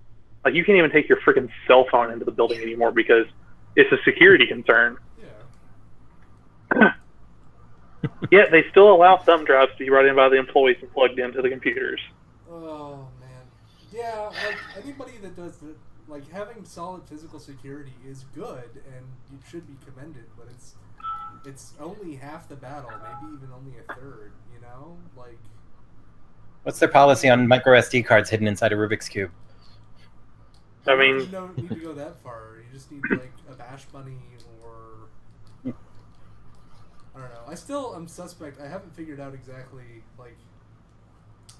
Like, you can't even take your freaking cell phone into the building anymore because it's a security concern. Yeah. Yet they still allow thumb drives to be brought in by the employees and plugged into the computers. Oh man. Yeah, like anybody that does that, like having solid physical security is good and it should be commended, but it's only half the battle, maybe even only a third, Like, what's their policy on micro SD cards hidden inside a Rubik's Cube? I mean, you don't need to go that far. You just need like a bash bunny or I don't know. I'm suspect. I haven't figured out exactly, like,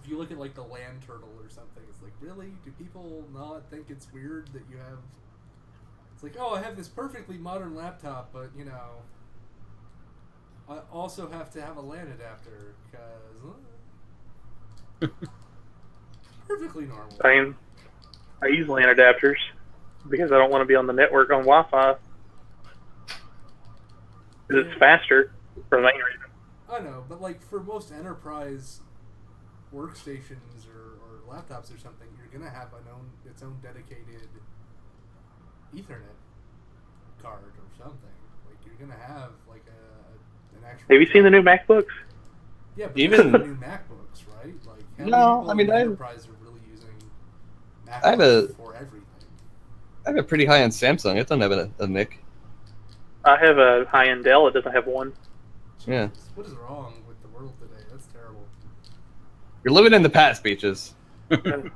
if you look at like the land turtle or something, it's like, really? Do people not think it's weird that you have? It's like, oh, I have this perfectly modern laptop, but I also have to have a LAN adapter because perfectly normal. I mean, I use LAN adapters because I don't want to be on the network on Wi-Fi because it's faster for the main reason. I know, but like for most enterprise workstations or laptops or something, you're gonna have its own dedicated Ethernet card or something. Like, you're gonna have like an actual. Have you seen the new MacBooks? Yeah, but Even the new MacBooks, right? Like, how many people in enterprise are really using MacBooks for everything. I have a pretty high-end Samsung. It doesn't have a NIC. I have a high-end Dell. It doesn't have one. Yeah. What is wrong with the world today? That's terrible. You're living in the past, Beaches. I mean,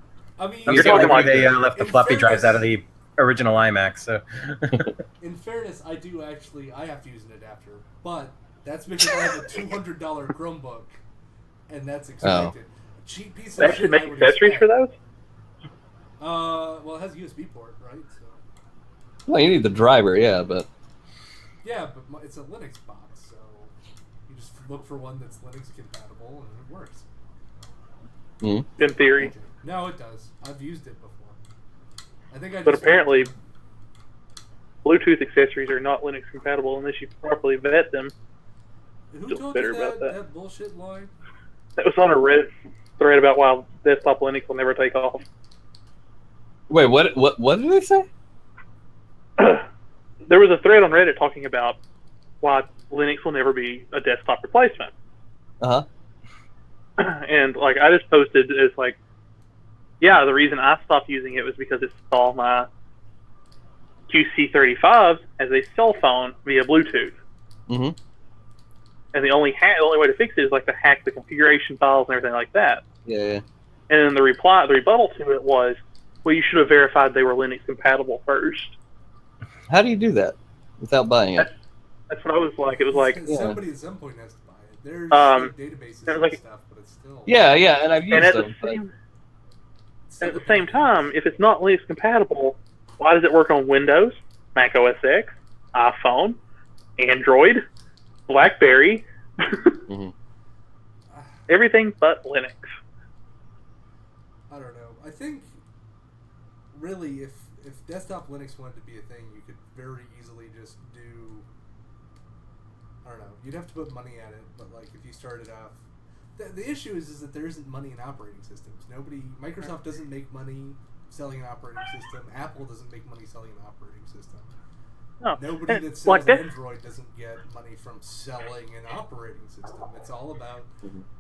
You're talking like they left the floppy drives out of the original iMac, so. In fairness, I have to use an adapter, but that's because I have a $200 Chromebook, and that's expected. A cheap piece of They shit. actually make accessories for those? Well, it has a USB port, right? So. Well, you need the driver, yeah, but. Yeah, but it's a Linux box, so you just look for one that's Linux compatible, and it works. Mm. in theory. No, it does. I've used it before. I think I. But just apparently, Bluetooth accessories are not Linux compatible unless you properly vet them. Who Feel told better you about that. that bullshit line? That was on a Reddit thread about why desktop Linux will never take off. Wait, what did they say? There was a thread on Reddit talking about why Linux will never be a desktop replacement. Uh huh. And like I just posted is like, yeah, the reason I stopped using it was because it saw my QC35 as a cell phone via Bluetooth. Mm-hmm. And the only way to fix it is like to hack the configuration files and everything like that. Yeah. And then the rebuttal to it was, well, you should have verified they were Linux compatible first. How do you do that without buying it? That's what I was like. It was like, somebody at some point has to buy it. There's databases and like, stuff, but it's still. Yeah, and I've used and at them. the same time, if it's not Linux compatible, why does it work on Windows, Mac OS X, iPhone, Android, BlackBerry, Mm-hmm. everything but Linux? I don't know. I think really, if desktop Linux wanted to be a thing, you could very easily just do. I don't know. You'd have to put money at it, but like if you started off, the issue is that there isn't money in operating systems. Microsoft doesn't make money selling an operating system. Apple doesn't make money selling an operating system. No. Nobody And that sells like this- Android doesn't get money from selling an operating system. It's all about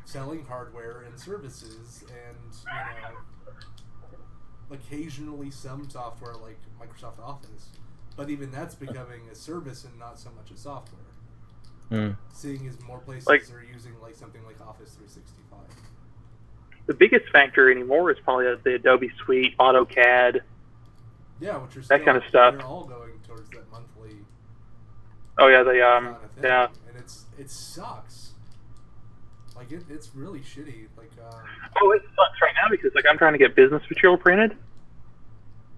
selling hardware and services, and occasionally some software like Microsoft Office. But even that's becoming a service and not so much a software. Seeing as more places are using like something like Office 365. The biggest factor anymore is probably the Adobe Suite, AutoCAD. Yeah, which are that kind of stuff. They're all going towards that monthly. Oh yeah, they kind of thing. yeah. And it sucks. Like it's really shitty. Like Oh, it sucks right now because like I'm trying to get business material printed.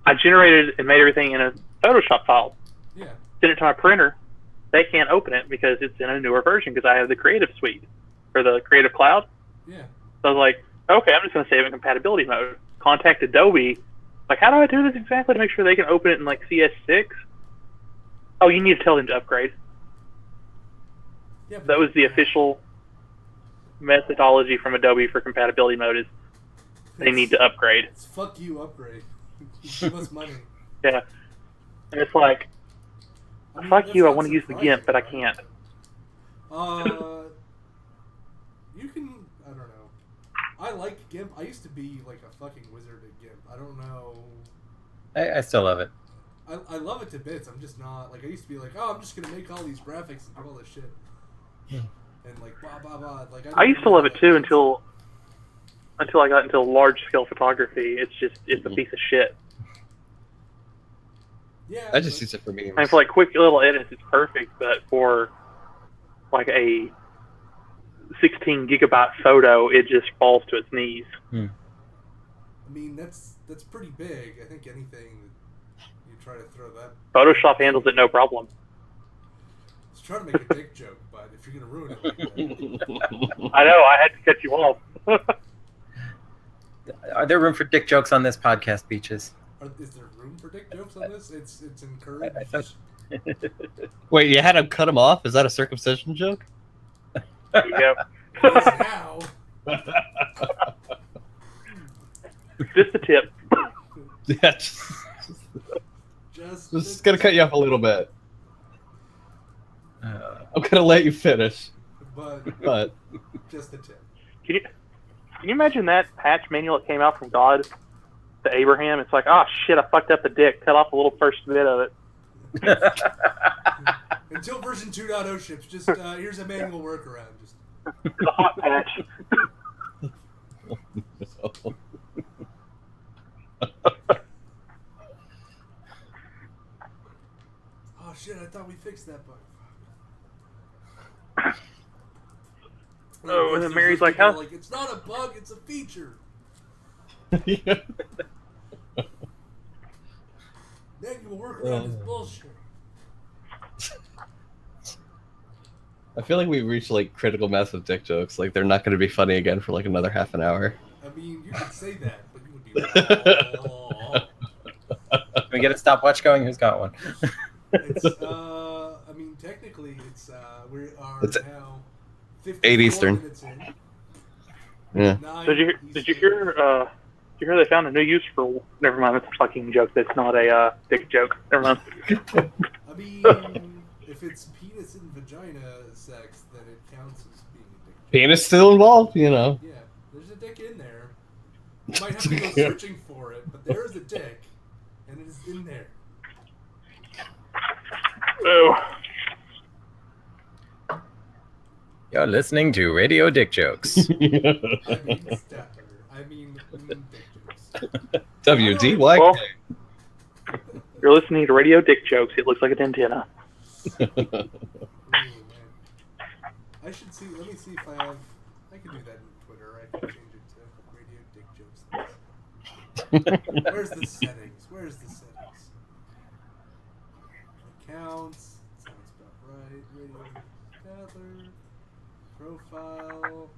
I generated and made everything in a Photoshop file. Yeah. Sent it to my printer. They can't open it because it's in a newer version because I have the Creative Suite or the Creative Cloud. Yeah. So I was like, okay, I'm just going to save it in compatibility mode. Contact Adobe. Like, how do I do this exactly to make sure they can open it in like CS6? Oh, you need to tell them to upgrade. Yeah. That was the official methodology from Adobe for compatibility mode is they need to upgrade. It's fuck you, upgrade. Give us money. Yeah. And it's like, fuck you, I want to use the GIMP, but I can't. You can, I don't know. I like GIMP. I used to be like a fucking wizard at GIMP. I don't know. I still love it. I love it to bits. I'm just not, like, I used to be like, oh, I'm just going to make all these graphics and do all this shit. And like, blah, blah, blah. Like, I used to love it too until I got into large scale photography. It's a piece of shit. Yeah. I just use it for memes. And for like quick little edits, it's perfect. But for like a 16 gigabyte photo, it just falls to its knees. I mean, that's pretty big. I think anything that you try to throw that. Photoshop handles it no problem. I was trying to make a dick joke, but if you're gonna ruin it like that. I know. I had to cut you off. Are there room for dick jokes on this podcast, Beaches? Is there room for dick jokes on this? It's encouraged. I thought... Wait, you had him cut him off? Is that a circumcision joke? Yeah. Now. Just the tip. Yeah, just gonna cut you off a little bit. I'm gonna let you finish. But Just the tip. Can you imagine that patch manual that came out from God to Abraham? It's like, oh shit, I fucked up the dick. Cut off a little first bit of it. Until version 2.0 ships, just here's a manual workaround. Just The hot patch. oh shit, I thought we fixed that bug. Oh, and then Mary's like, how? Like, it's not a bug, it's a feature. Yeah. Manual workaround is bullshit. I feel like we reached like critical mass of dick jokes. Like they're not going to be funny again for like another half an hour. I mean, you could say that, but you would be wrong. Can we get a stopwatch going? Who's got one? It's, I mean, technically, we are It's now 54 8 Eastern. minutes in. Yeah. 9 Did you Eastern. hear they found a new use for? Never mind, that's a fucking joke. That's not a dick joke. Never mind. I mean, if it's penis and vagina sex, then it counts as being a dick. Penis still involved, you know. Yeah, there's a dick in there. You might have to go searching for it, but there is a dick, and it is in there. Oh, You're listening to Radio Dick Jokes. I mean, Statler. I mean dick jokes. WDYK. well, you're listening to Radio Dick Jokes. It looks like an antenna. Ooh, man. I should see. Let me see if I have. I can do that in Twitter. I can change it to Radio Dick Jokes. Where's the settings? Where's the settings? Accounts. Sounds about right. Radio Statler. Profile.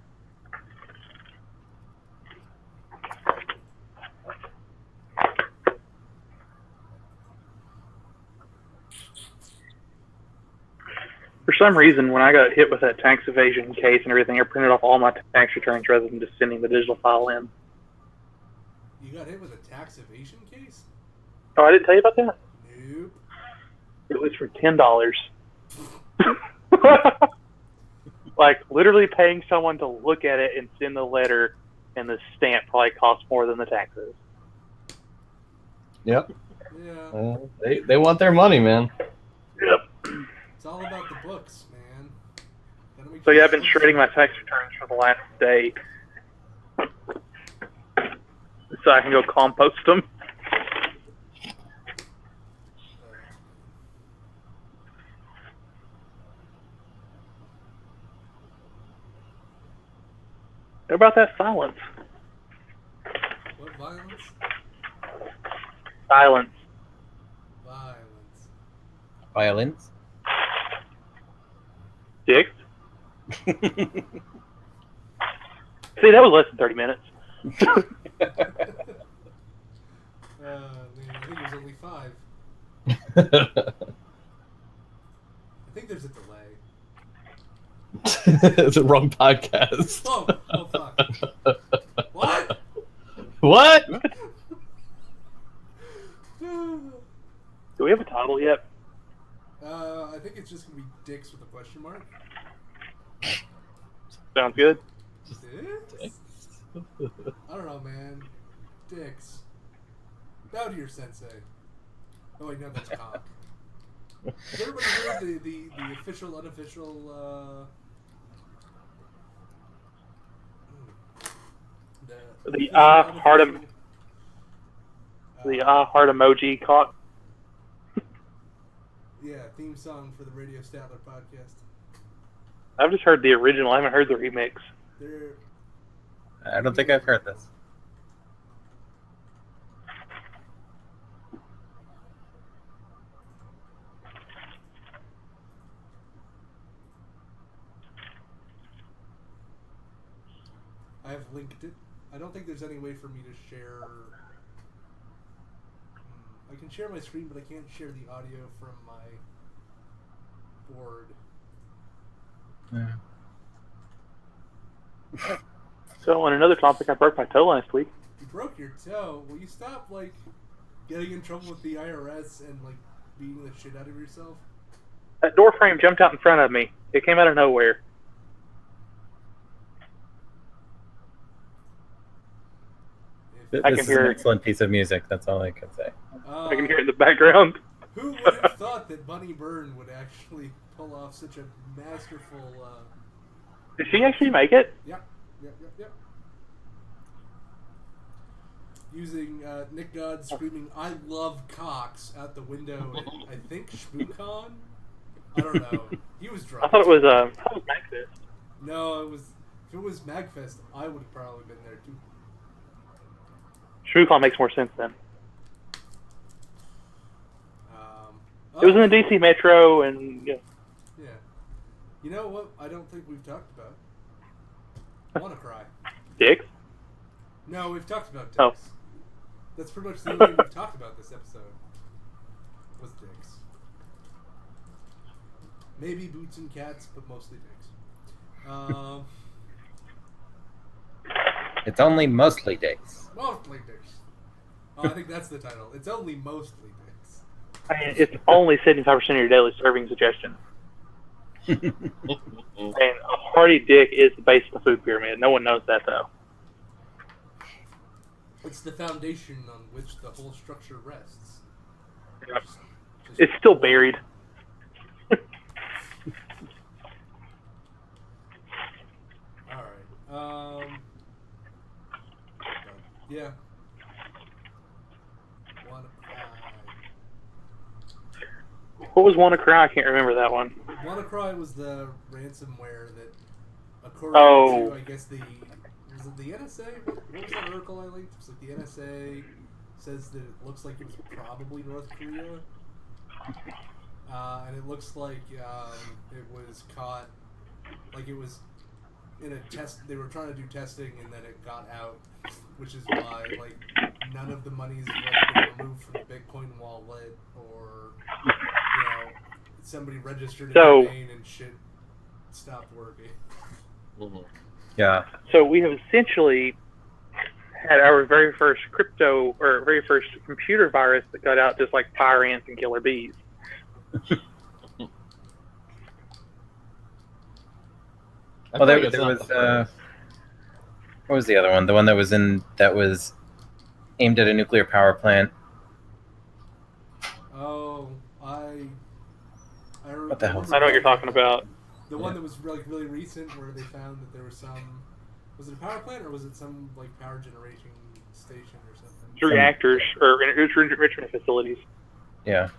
For some reason, when I got hit with that tax evasion case and everything, I printed off all my tax returns rather than just sending the digital file in. You got hit with a tax evasion case? Oh, I didn't tell you about that? Nope. It was for $10. Like, literally paying someone to look at it and send the letter, and the stamp probably costs more than the taxes. Yep. Yeah. They want their money, man. Yep. It's all about the books, man. Gotta make So yeah, I've sure been shredding my tax returns for the last day, so I can go compost them. What about that silence? What violence? Silence. Violence. Violins? Dicks. See, that was less than 30 minutes. Man, I think there's only 5. I think there's a delay. It's the wrong podcast. Oh fuck. What? What? Do we have a title yet? I think it's just gonna be dicks with a question mark. Sounds good. Dicks? I don't know, man. Dicks. Bow to your sensei. Oh wait, no, that's cock. Has everybody heard the official, unofficial, The official, heart unofficial, heart emoji caught. yeah, theme song for the Radio Statler podcast. I've just heard the original. I haven't heard the remix. They're I don't think I've heard this. I have linked it. I don't think there's any way for me to share. I can share my screen, but I can't share the audio from my board. Yeah. So on another topic, I broke my toe last week. You broke your toe. Will you stop getting in trouble with the IRS and beating the shit out of yourself? That door frame jumped out in front of me. It came out of nowhere. If, I can This is hear an it. excellent piece of music. That's all I can say. I can hear it in the background. Who would have thought that Bunny Byrne would actually pull off such a masterful? Did she actually make it? Yep. Using Nick God screaming "I love cocks" out the window at, I think, ShmooCon? I don't know. He was drunk. I thought it was Maxis. No, it was. If it was Magfest, I would have probably been there too. ShmooCon makes more sense then. Oh, It was in the DC Metro, and yeah. Yeah. You know what? I don't think we've talked about. I want to cry. Dicks. No, we've talked about dicks. Oh. That's pretty much the only thing we've talked about this episode. Was dicks. Maybe boots and cats, but mostly dicks. It's only mostly dicks. Mostly dicks. I think that's the title. It's only mostly dicks. I mean, it's only 75% of your daily serving suggestion. And a hearty dick is the base of the food pyramid. No one knows that, though. It's the foundation on which the whole structure rests. Yep. Just It's still buried. Alright. Yeah. What was WannaCry? I can't remember that one. WannaCry was the ransomware that, according to, I guess, was it the NSA? What was that article I linked? It was like the NSA says that it looks like it was probably North Korea. And it looks like it was caught, like it was in a test. They were trying to do testing, and then it got out, which is why like none of the money's like been removed from the Bitcoin wallet, or somebody registered a domain and shit stopped working. Mm-hmm. Yeah. So we have essentially had our very first very first computer virus that got out just like fire ants and killer bees. Well, there was what was the other one? The one that was aimed at a nuclear power plant. Oh, What the hell? I know what you're talking about. The one that was really recent, where they found that there was some. Was it a power plant or was it some like power generation station or something? It's reactors or enrichment facilities. Yeah.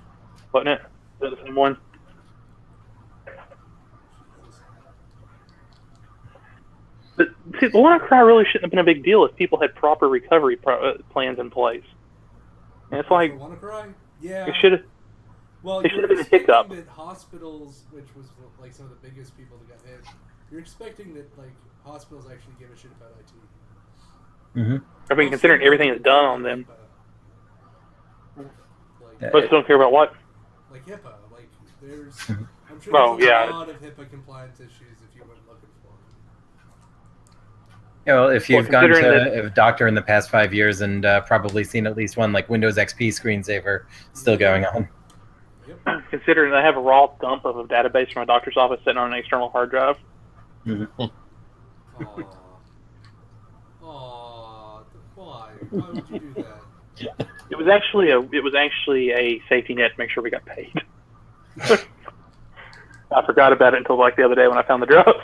Wasn't it? Was it the same one? But see, the WannaCry really shouldn't have been a big deal if people had proper recovery plans in place. And it's like, WannaCry? Yeah. it should have. Well, It should you're have been a hiccup. expecting that hospitals, which was like some of the biggest people that got hit, you're expecting that like hospitals actually give a shit about IT. Mm-hmm. I mean, considering everything is done on them. Like, Most don't care about what? like HIPAA, like there's, Mhm. I'm sure Oh, there's yeah. a lot of HIPAA compliance issues if you went looking for them. Yeah, well, if you've Well, gone considering to a doctor in the past 5 years and probably seen at least one like Windows XP screensaver still going on. Yep. Considering I have a raw dump of a database from a doctor's office sitting on an external hard drive. Mm-hmm. Aww, why? Why would you do that? It was actually a safety net to make sure we got paid. I forgot about it until like the other day when I found the drop.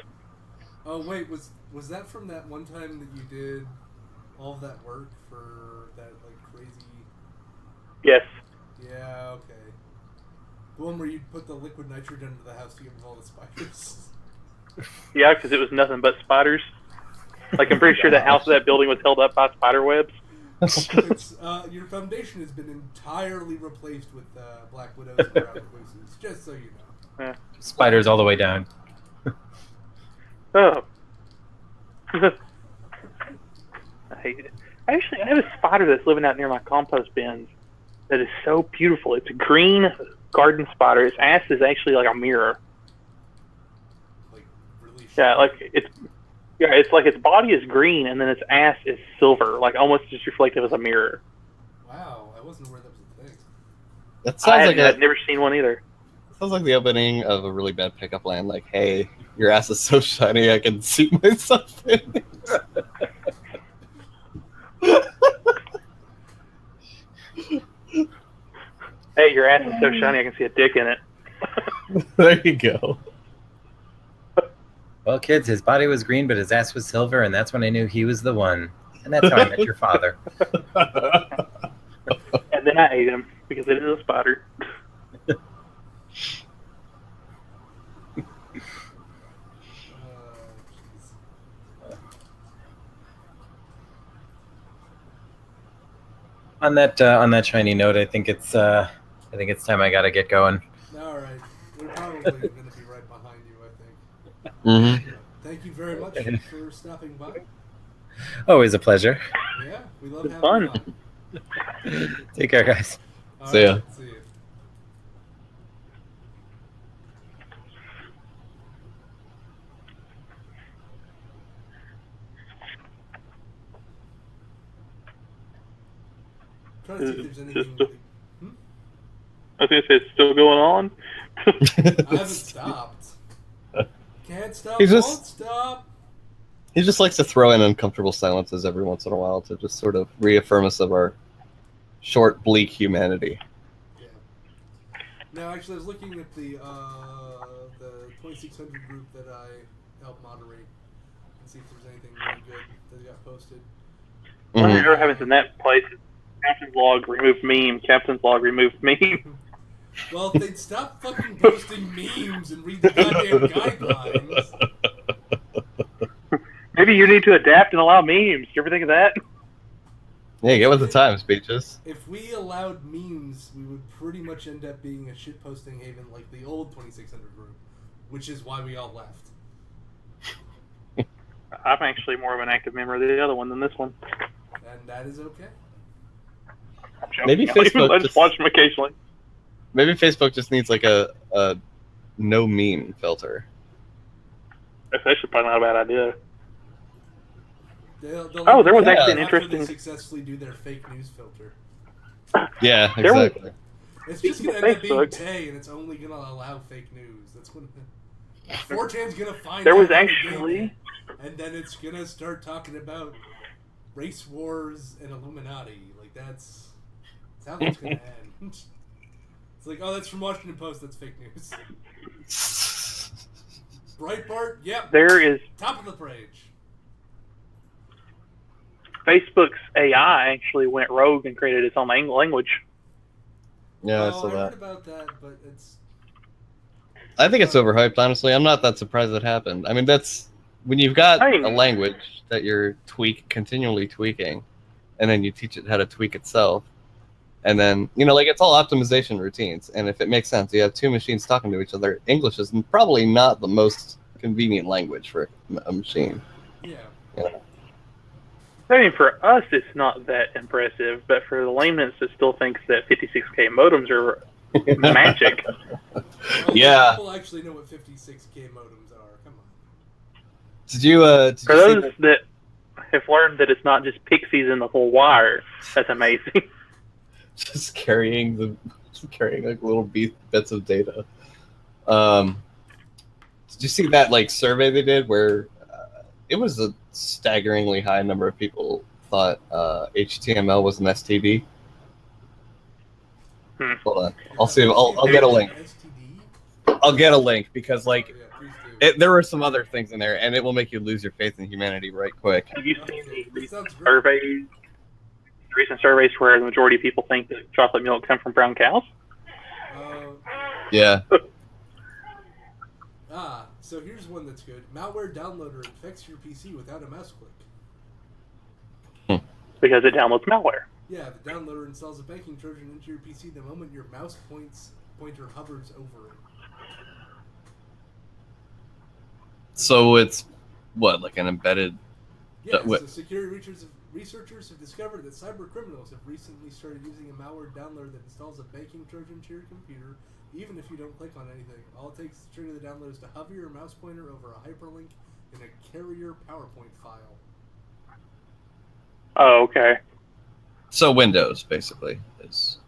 Oh wait, was that from that one time that you did all of that work for that like crazy? Yes. Yeah, okay. The one where you put the liquid nitrogen into the house to get rid of all the spiders. Yeah, because it was nothing but spiders. Like I'm pretty sure the house of that building was held up by spider webs. It's, your foundation has been entirely replaced with black widows and brown recluses, just so you know. Yeah. Spiders all the way down. Oh. I hate it. Actually, I have a spider that's living out near my compost bins that is so beautiful. It's a green garden spider. Its ass is actually like a mirror. Like really. Yeah, like it's like its body is green and then its ass is silver, like almost as reflective as a mirror. Wow, I wasn't aware that was a thing. That sounds like I've never seen one either. sounds like the opening of a really bad pickup line. Like, hey, your ass is so shiny, I can see myself in it. Hey, your ass is so shiny, I can see a dick in it. There you go. Well, kids, his body was green, but his ass was silver, and that's when I knew he was the one. And that's how I met your father. And then I ate him because it is a spider. On that shiny note, I think it's time I gotta get going. All right, we're probably going to be right behind you, I think. Mm-hmm. Thank you very much for stopping by. Always a pleasure. Yeah, we love It's having fun. you on. Take care, guys. All See ya. See ya. Trying to see if there's anything. I was gonna say it's still going on. I haven't stopped. Can't stop. He's Won't just- stop. He just likes to throw in uncomfortable silences every once in a while to just sort of reaffirm us of our short, bleak humanity. Yeah. No, actually, I was looking at the 2600 group that I helped moderate and see if there's anything really good that got posted. Mhm. Whatever happens in that place, Captain's log removed meme. Captain's log removed meme. Well, if they'd stop fucking posting memes and read the goddamn guidelines. Maybe you need to adapt and allow memes. You ever think of that? Yeah, get with the times, Beaches. If we allowed memes, we would pretty much end up being a shitposting haven like the old 2600 group, which is why we all left. I'm actually more of an active member of the other one than this one. And that is okay. I'm joking. Maybe I don't even- Facebook I just just- watch them occasionally. Maybe Facebook just needs like a no meme filter. That's actually probably not a bad idea. They'll Oh, there was after actually an they interesting- successfully do their fake news filter. Yeah, There was- exactly. It's just Speaking gonna of end up being Facebook- Tay, and it's only gonna allow fake news. That's when 4chan's gonna find. There was out how to get actually- it, and then it's gonna start talking about race wars and Illuminati. Like that's how that's gonna end. It's like, oh, that's from Washington Post. That's fake news. Breitbart, yep, There is top of the page. Facebook's AI actually went rogue and created its own language. Yeah, I Oh, saw I heard that. about that, but it's I think it's overhyped, honestly. I'm not that surprised it happened. I mean, that's when you've got I mean- a language that you're continually tweaking, and then you teach it how to tweak itself. And then, like, it's all optimization routines. And if it makes sense, you have two machines talking to each other. English is probably not the most convenient language for a machine. yeah. I mean, for us, it's not that impressive, but for the layman that still thinks that 56K modems are magic. Well, Yeah. People actually know what 56K modems are. Come on. Did you For see those that- that have learned that it's not just pixies in the whole wire, that's amazing. just carrying like little bits of data? Did you see that like survey they did where it was a staggeringly high number of people thought HTML was an STD? Hold on, I'll see. I'll get a link. STD? I'll get a link because like Yeah, please do. there were some other things in there, and it will make you lose your faith in humanity right quick. Have you Okay, seen the that recent sounds great. surveys? The recent surveys where the majority of people think that chocolate milk comes from brown cows? Yeah. So here's one that's good. Malware downloader infects your PC without a mouse click. Because it downloads malware. Yeah, the downloader installs a banking Trojan into your PC the moment your mouse pointer hovers over it. So it's what, like an embedded? Yeah, what- so security researchers have discovered that cyber criminals have recently started using a malware downloader that installs a banking Trojan to your computer, even if you don't click on anything. All it takes to trigger the download is to hover your mouse pointer over a hyperlink in a carrier PowerPoint file. Oh, okay. So Windows basically is.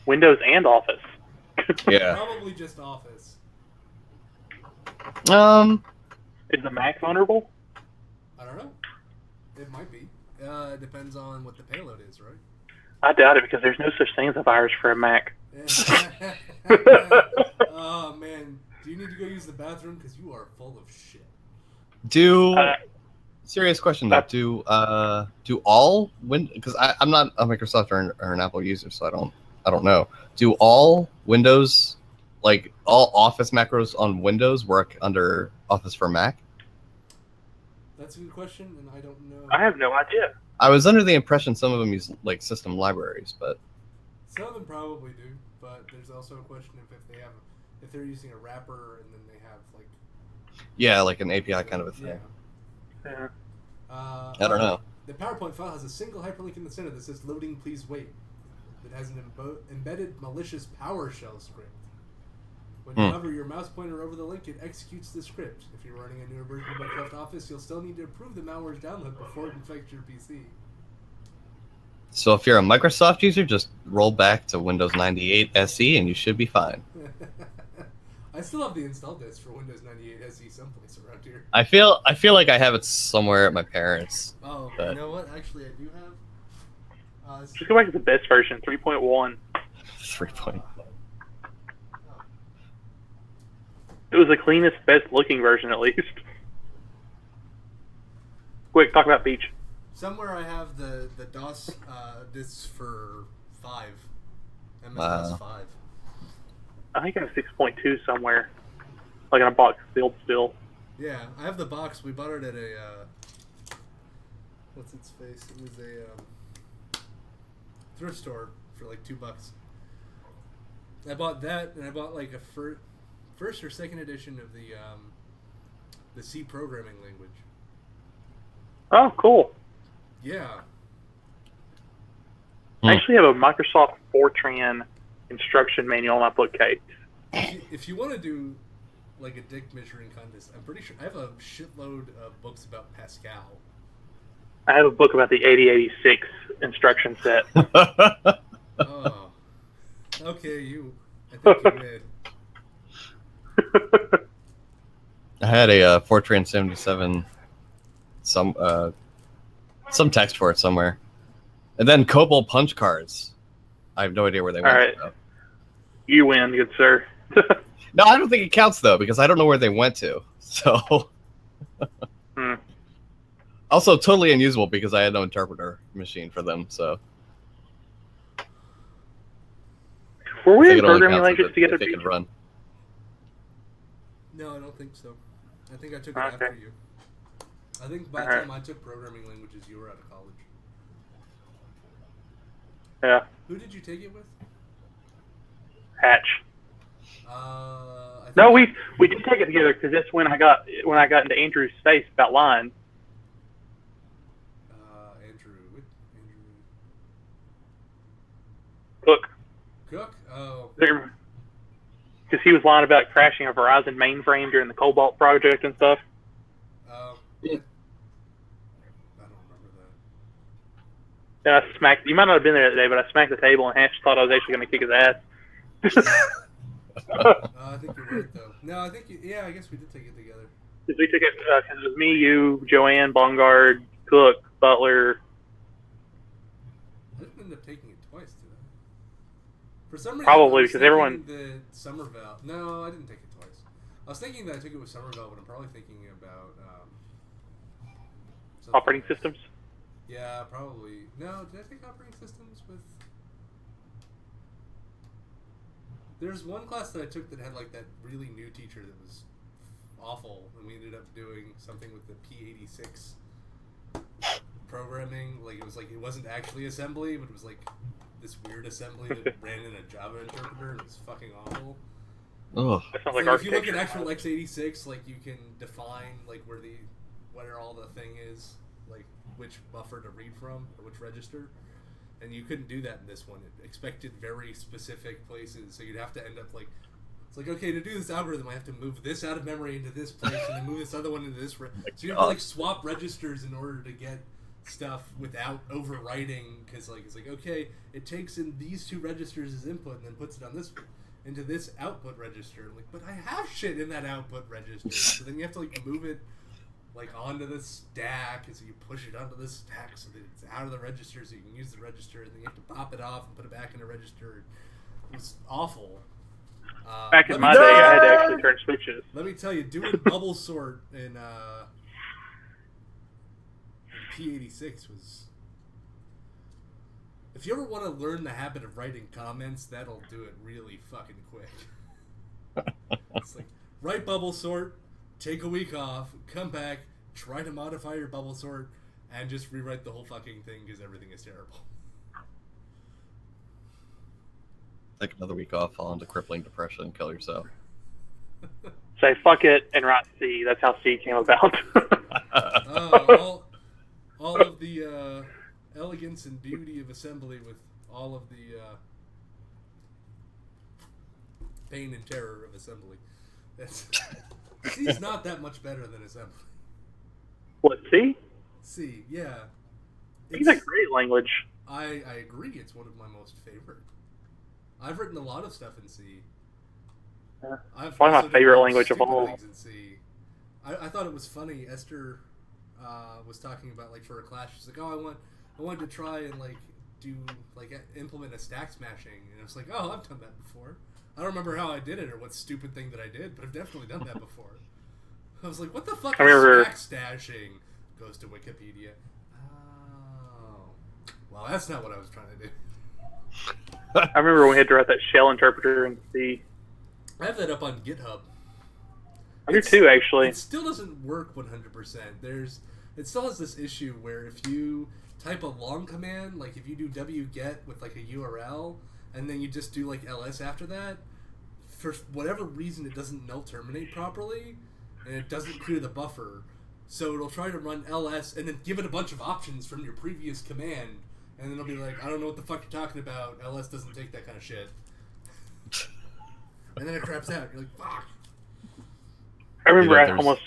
Windows and Office. Yeah. Probably just Office. Is the Mac vulnerable? I don't know. It might be. It depends on what the payload is, right? I doubt it because there's no such thing as a virus for a Mac. Oh man, do you need to go use the bathroom? Because you are full of shit. Serious question though. Do all because I'm not a Microsoft or an Apple user, so I don't know. Do all Windows, like all Office macros on Windows, work under Office for Mac? That's a good question, and I don't know. I have no idea. I was under the impression some of them use like system libraries, but Some of them probably do, but there's also a question if they're using a wrapper and then they have like yeah, like an API kind of a thing. yeah. Yeah. I don't know. The PowerPoint file has a single hyperlink in the center that says "Loading, please wait." It has an embedded malicious PowerShell script. When you hover your mouse pointer over the link, it executes the script. If you're running a newer version of Microsoft Office, you'll still need to approve the malware's download before it infects your PC. So if you're a Microsoft user, just roll back to Windows 98 SE and you should be fine. I still have the install disk for Windows 98 SE someplace around here. I feel like I have it somewhere at my parents'. Oh, but... you know what? Actually, I do have. Just go back to the best version, 3.1. 3.1. It was the cleanest, best looking version, at least. Quick, talk about Beach. Somewhere I have the DOS discs for 5. MS-DOS Wow. 5. I think I have 6.2 somewhere. Like in a box sealed still. Yeah, I have the box. We bought it at a what's its face? It was a thrift store for like $2. I bought that, and I bought like a first or second edition of the C programming language. Oh, cool. Yeah. I actually have a Microsoft Fortran instruction manual on my bookcase. If you want to do like a dick measuring contest, I'm pretty sure I have a shitload of books about Pascal. I have a book about the 8086 instruction set. Oh. Okay, I think you did. I had a Fortran 77, some text for it somewhere, and then COBOL punch cards. I have no idea where they went. All right. You win, good sir. No, I don't think it counts though because I don't know where they went to. So, also totally unusable because I had no interpreter machine for them. So, Were we I in think it only programming counts languages if together? they can run. No, I don't think so. I think I took it Okay. after you. I think by the time I took programming languages, you were out of college. Yeah, Who did you take it with? Hatch. I think No, we did take it together because that's when I got into Andrew's face about lying. Andrew Cook. Cook. Oh, Because he was lying about crashing a Verizon mainframe during the Cobalt project and stuff. I don't remember that. And I smacked. You might not have been there that day, but I smacked the table, and Hatch thought I was actually going to kick his ass. I think you're right though. No, I think I guess we did take it together. Because we took it. Because it was me, you, Joanne, Bongard, Cook, Butler. I didn't end up taking it twice, did I? For some reason, Probably, I was because everyone- thinking the Somerville. No, I didn't take it twice. I was thinking that I took it with Somerville, but I'm probably thinking about something Operating else. systems. Yeah, probably. No, did I take operating systems with? There's one class that I took that had like that really new teacher that was awful, and we ended up doing something with the P86 programming. Like it wasn't actually assembly, but it was like this weird assembly that ran in a Java interpreter, and it was fucking awful. Oh, That sounds Like like if you look at architecture. actual x86, like you can define like where all the thing is, like which buffer to read from or which register, and you couldn't do that in this one. It expected very specific places, so you'd have to end up like it's like okay, to do this algorithm, I have to move this out of memory into this place, and then move this other one into this. So you have to like swap registers in order to get stuff without overwriting, because like it's like okay, it takes in these two registers as input and then puts it on this into this output register. I'm like, but I have shit in that output register. So then you have to like move it like onto the stack, and so you push it onto the stack so that it's out of the register so you can use the register, and then you have to pop it off and put it back in the register. It was awful. Back in let my me day, tell you- I had to actually turn switches. Let me tell you, doing bubble sort in P86 was... If you ever want to learn the habit of writing comments, that'll do it really fucking quick. It's like, write bubble sort, take a week off, come back, try to modify your bubble sort, and just rewrite the whole fucking thing because everything is terrible. take another week off, fall into crippling depression, and kill yourself. Say fuck it and write C. That's how C came about. All of the elegance and beauty of assembly with all of the pain and terror of assembly. C's not that much better than assembly. What, C? C, yeah. C's a great language. I agree. It's one of my most favorite. I've written a lot of stuff in C. It's one of my favorite language of all. In C. I thought it was funny. Esther was talking about, like, for a class, she's like, "Oh, I wanted to try and implement a stack smashing," and I was like, "Oh, I've done that before. I don't remember how I did it or what stupid thing that I did, but I've definitely done that before." I was like, "What the fuck is stack stashing?" Goes to Wikipedia. Oh, well, that's not what I was trying to do. I remember when we had to write that shell interpreter in C. I have that up on GitHub. I do too, actually. It still doesn't work 100%. It still has this issue where if you type a long command, like if you do wget with like a URL, and then you just do like ls after that, for whatever reason it doesn't null terminate properly, and it doesn't clear the buffer. So it'll try to run ls and then give it a bunch of options from your previous command, and then it'll be like, "I don't know what the fuck you're talking about. ls doesn't take that kind of shit." And then it craps out. You're like, "Fuck." I remember I almost...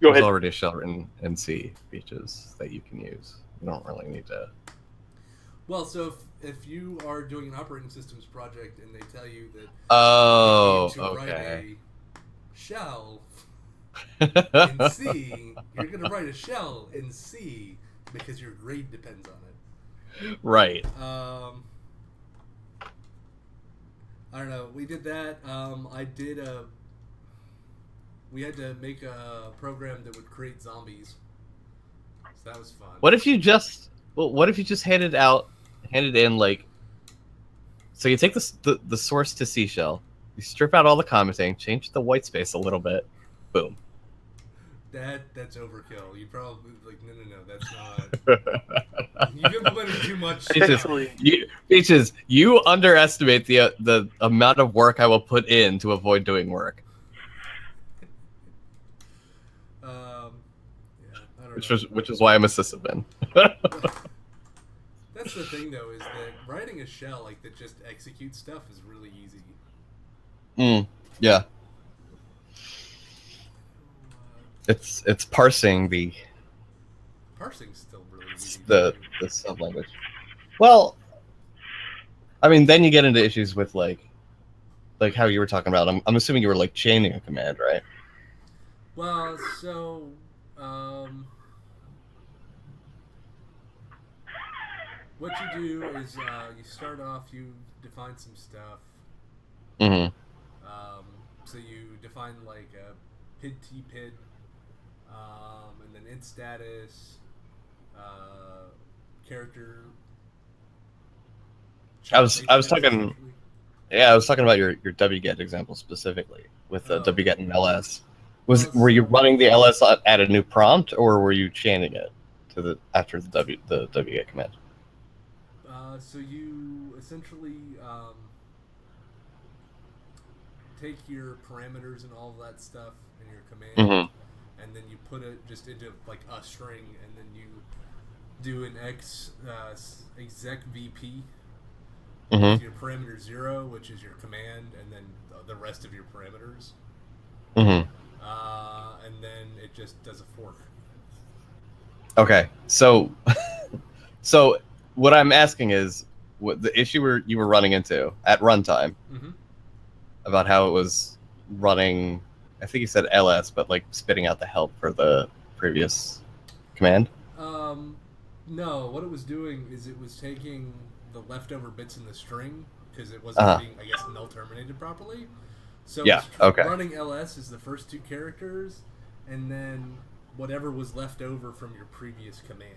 Go ahead. There's already a shell written in C features that you can use. You don't really need to... Well, so if you are doing an operating systems project and they tell you that you need to write a shell in C, you're going to write a shell in C because your grade depends on it. Right. I don't know. We did that. We had to make a program that would create zombies. So that was fun. What if you just handed in, like, so you take the source to C shell, you strip out all the commenting, change the white space a little bit, boom. That's overkill. You probably no, that's not. You've implemented too much. Peaches, you underestimate the amount of work I will put in to avoid doing work. Which is why I'm a sysadmin. That's the thing, though, is that writing a shell that just executes stuff is really easy. Yeah. It's parsing the. Parsing's still really easy. The sub language. Well, I mean, then you get into issues with like how you were talking about. I'm assuming you were chaining a command, right? Well, so what you do is you start off, you define some stuff. Mm-hmm. So you define a PID TPID, and then int status, character. I was talking. Yeah, I was talking about your wget example specifically with the wget and ls. Were you running the ls at a new prompt, or were you chaining it to after the wget command? So you essentially take your parameters and all of that stuff in your command, and then you put it just into a string, and then you do an exec vp with your parameter 0, which is your command, and then the rest of your parameters. And then it just does a fork. Okay, so what I'm asking is what the issue you were running into at runtime about how it was running. I think you said ls, but spitting out the help for the previous command. No, what it was doing is it was taking the leftover bits in the string because it wasn't being, I guess, null terminated properly. So running ls is the first 2 characters, and then whatever was left over from your previous command.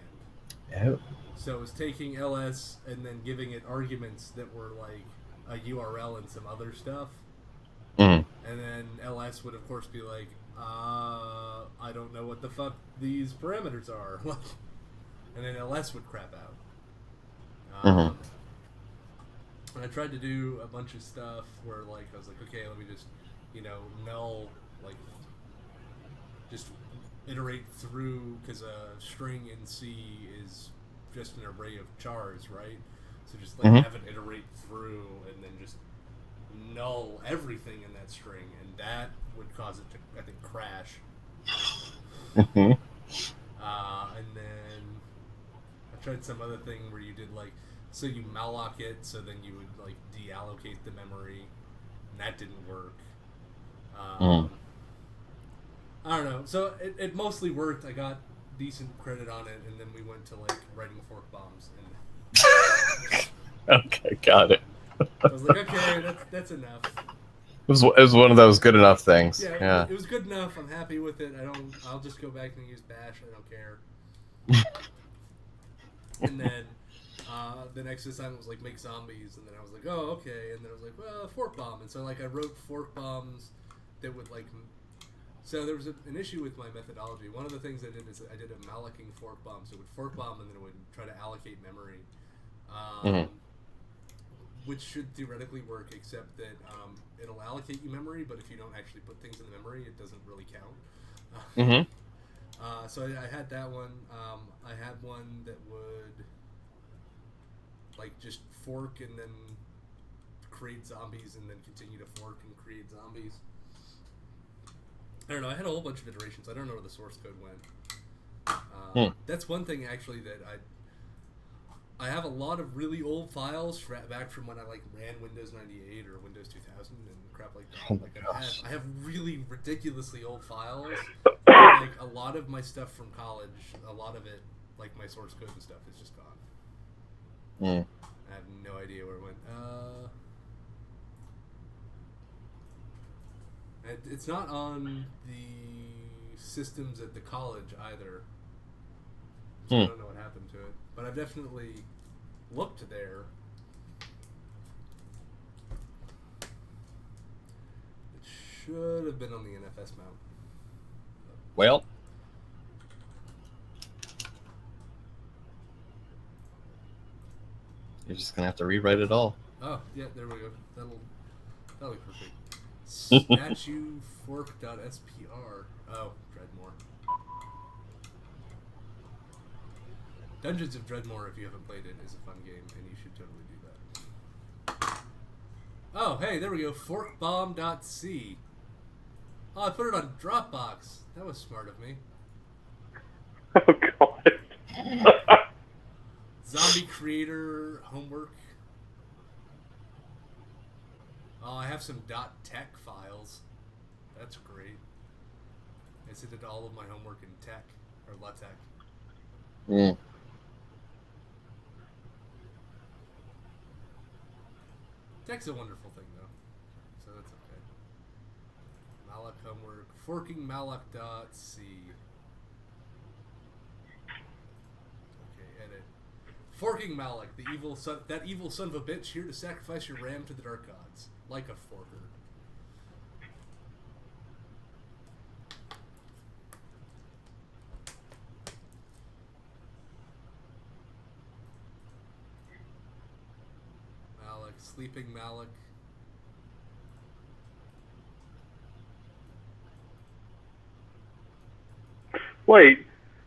Oh. So it was taking ls and then giving it arguments that were a URL and some other stuff. And then ls would, of course, be like, I don't know what the fuck these parameters are. And then ls would crap out. And I tried to do a bunch of stuff where I was like, okay, let me just, null, just iterate through, because a string in C is just an array of chars, right? So just like have it iterate through and then just null everything in that string, and that would cause it to, I think, crash. And then I tried some other thing where you did like, so you malloc it, so then you would like deallocate the memory, and that didn't work. I don't know. So it mostly worked. I got decent credit on it, and then we went to like writing fork bombs. And Okay, got it. I was like, okay, that's enough. It was one of those good enough things. Yeah. It was good enough. I'm happy with it. I'll just go back and use Bash. I don't care. And then the next assignment was like make zombies, and then I was like, oh, okay. And then I was like, well, fork bomb. And so like I wrote fork bombs that would like. So there was an issue with my methodology. One of the things I did is I did a mallocing fork bomb. So it would fork bomb, and then it would try to allocate memory. Which should theoretically work, except that it'll allocate you memory, but if you don't actually put things in the memory, it doesn't really count. So I had that one. I had one that would like just fork and then create zombies, and then continue to fork and create zombies. I don't know. I had a whole bunch of iterations. I don't know where the source code went. That's one thing actually that I have a lot of really old files back from when I like ran Windows 98 or Windows 2000 and crap like that. Oh Like I have really ridiculously old files. Like a lot of my stuff from college, a lot of it, like my source code and stuff, is just gone. I have no idea where it went. It's not on the systems at the college either. So I don't know what happened to it. But I've definitely looked there. It should have been on the NFS mount. Well, you're just gonna have to rewrite it all. Oh, yeah, there we go. That'll be perfect. Statuefork.spr. Oh, Dreadmore. Dungeons of Dreadmore, if you haven't played it, is a fun game, and you should totally do that. Oh, hey, there we go. Forkbomb.c. Oh, I put it on Dropbox. That was smart of me. Oh, God. Zombie creator homework. Oh, I have some .tech files. That's great. I did all of my homework in tech, or LaTeX. Tech's a wonderful thing, though, so that's okay. Malloc homework, forking malloc.c. Okay, edit. Forking Malloc, that evil son of a bitch, here to sacrifice your ram to the dark gods, like a forker. Malloc, sleeping Malloc. Wait,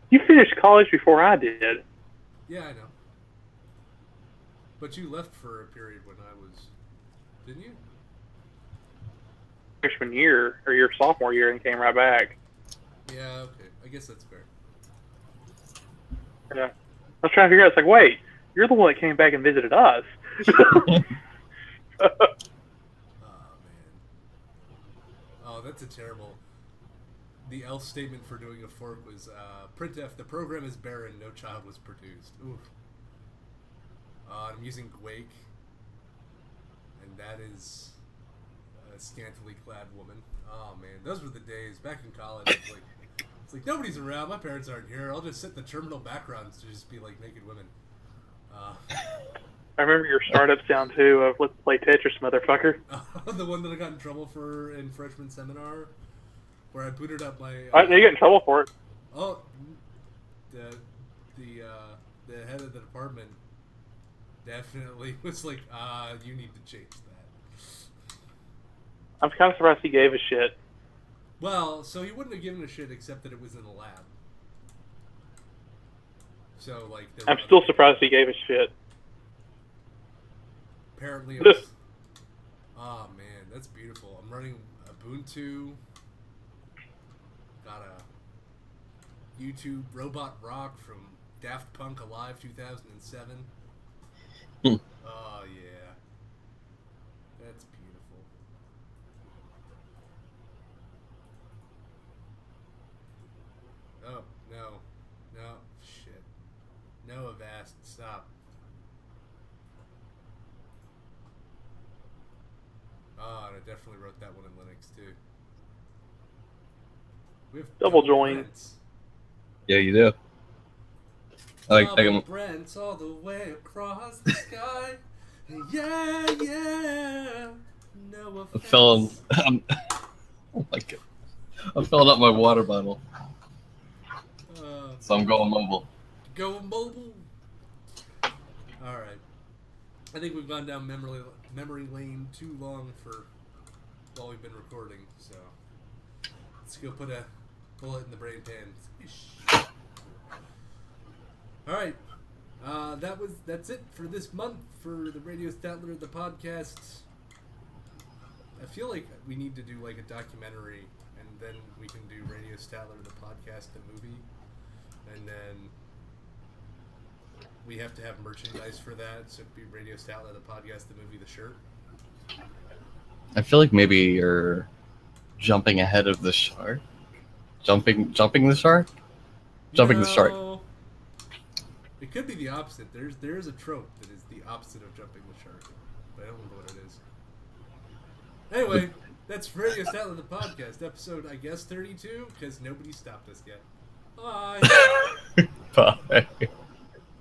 you finished college before I did. Yeah, I know. But you left for a period when I was, didn't you? Freshman year, or your sophomore year, and came right back. Yeah, okay. I guess that's fair. Yeah. I was trying to figure out, it's like, wait, you're the one that came back and visited us. Oh, man. Oh, that's a terrible... The else statement for doing a fork was, printf, the program is barren, no child was produced. Oof. I'm using Gwake, and that is a scantily clad woman. Oh, man, those were the days. Back in college, it's like nobody's around, my parents aren't here, I'll just set the terminal backgrounds to just be like naked women. I remember your startup sound too of let's play Tetris, motherfucker. The one that I got in trouble for in freshman seminar, where I booted up my. You get in trouble for it. Oh, the head of the department definitely was like, you need to change that. I'm kind of surprised he gave a shit. Well, so he wouldn't have given a shit except that it was in the lab. So, like, there I'm were still other- surprised he gave a shit. Apparently, it was. Oh man, that's beautiful. I'm running Ubuntu. Got a YouTube Robot Rock from Daft Punk Alive 2007. Hmm. Oh yeah, that's beautiful. Oh no, shit. No, Avast, stop. Oh, and I definitely wrote that one in Linux too. We have Double join. Brents. Yeah, you do. I Double can, Brents all the way across the sky. Yeah. No I'm offense. filling. Oh my god! I'm filling up my water bottle, so I'm going mobile. Go mobile. All right. I think we've gone down memory lane too long for while we've been recording. So let's go put a bullet in the brain pan. All right. That's it for this month for the Radio Statler, the podcast. I feel like we need to do like a documentary, and then we can do Radio Statler, the podcast, the movie, and then we have to have merchandise for that. So it'd be Radio Statler, the podcast, the movie, the shirt. I feel like maybe you're jumping ahead of the shark. Jumping the shark. Jumping the shark. No. It could be the opposite. There is a trope that is the opposite of jumping the shark, but I don't remember what it is. Anyway, that's Radio Statler, the podcast, episode, I guess, 32, because nobody stopped us yet. Bye! Bye.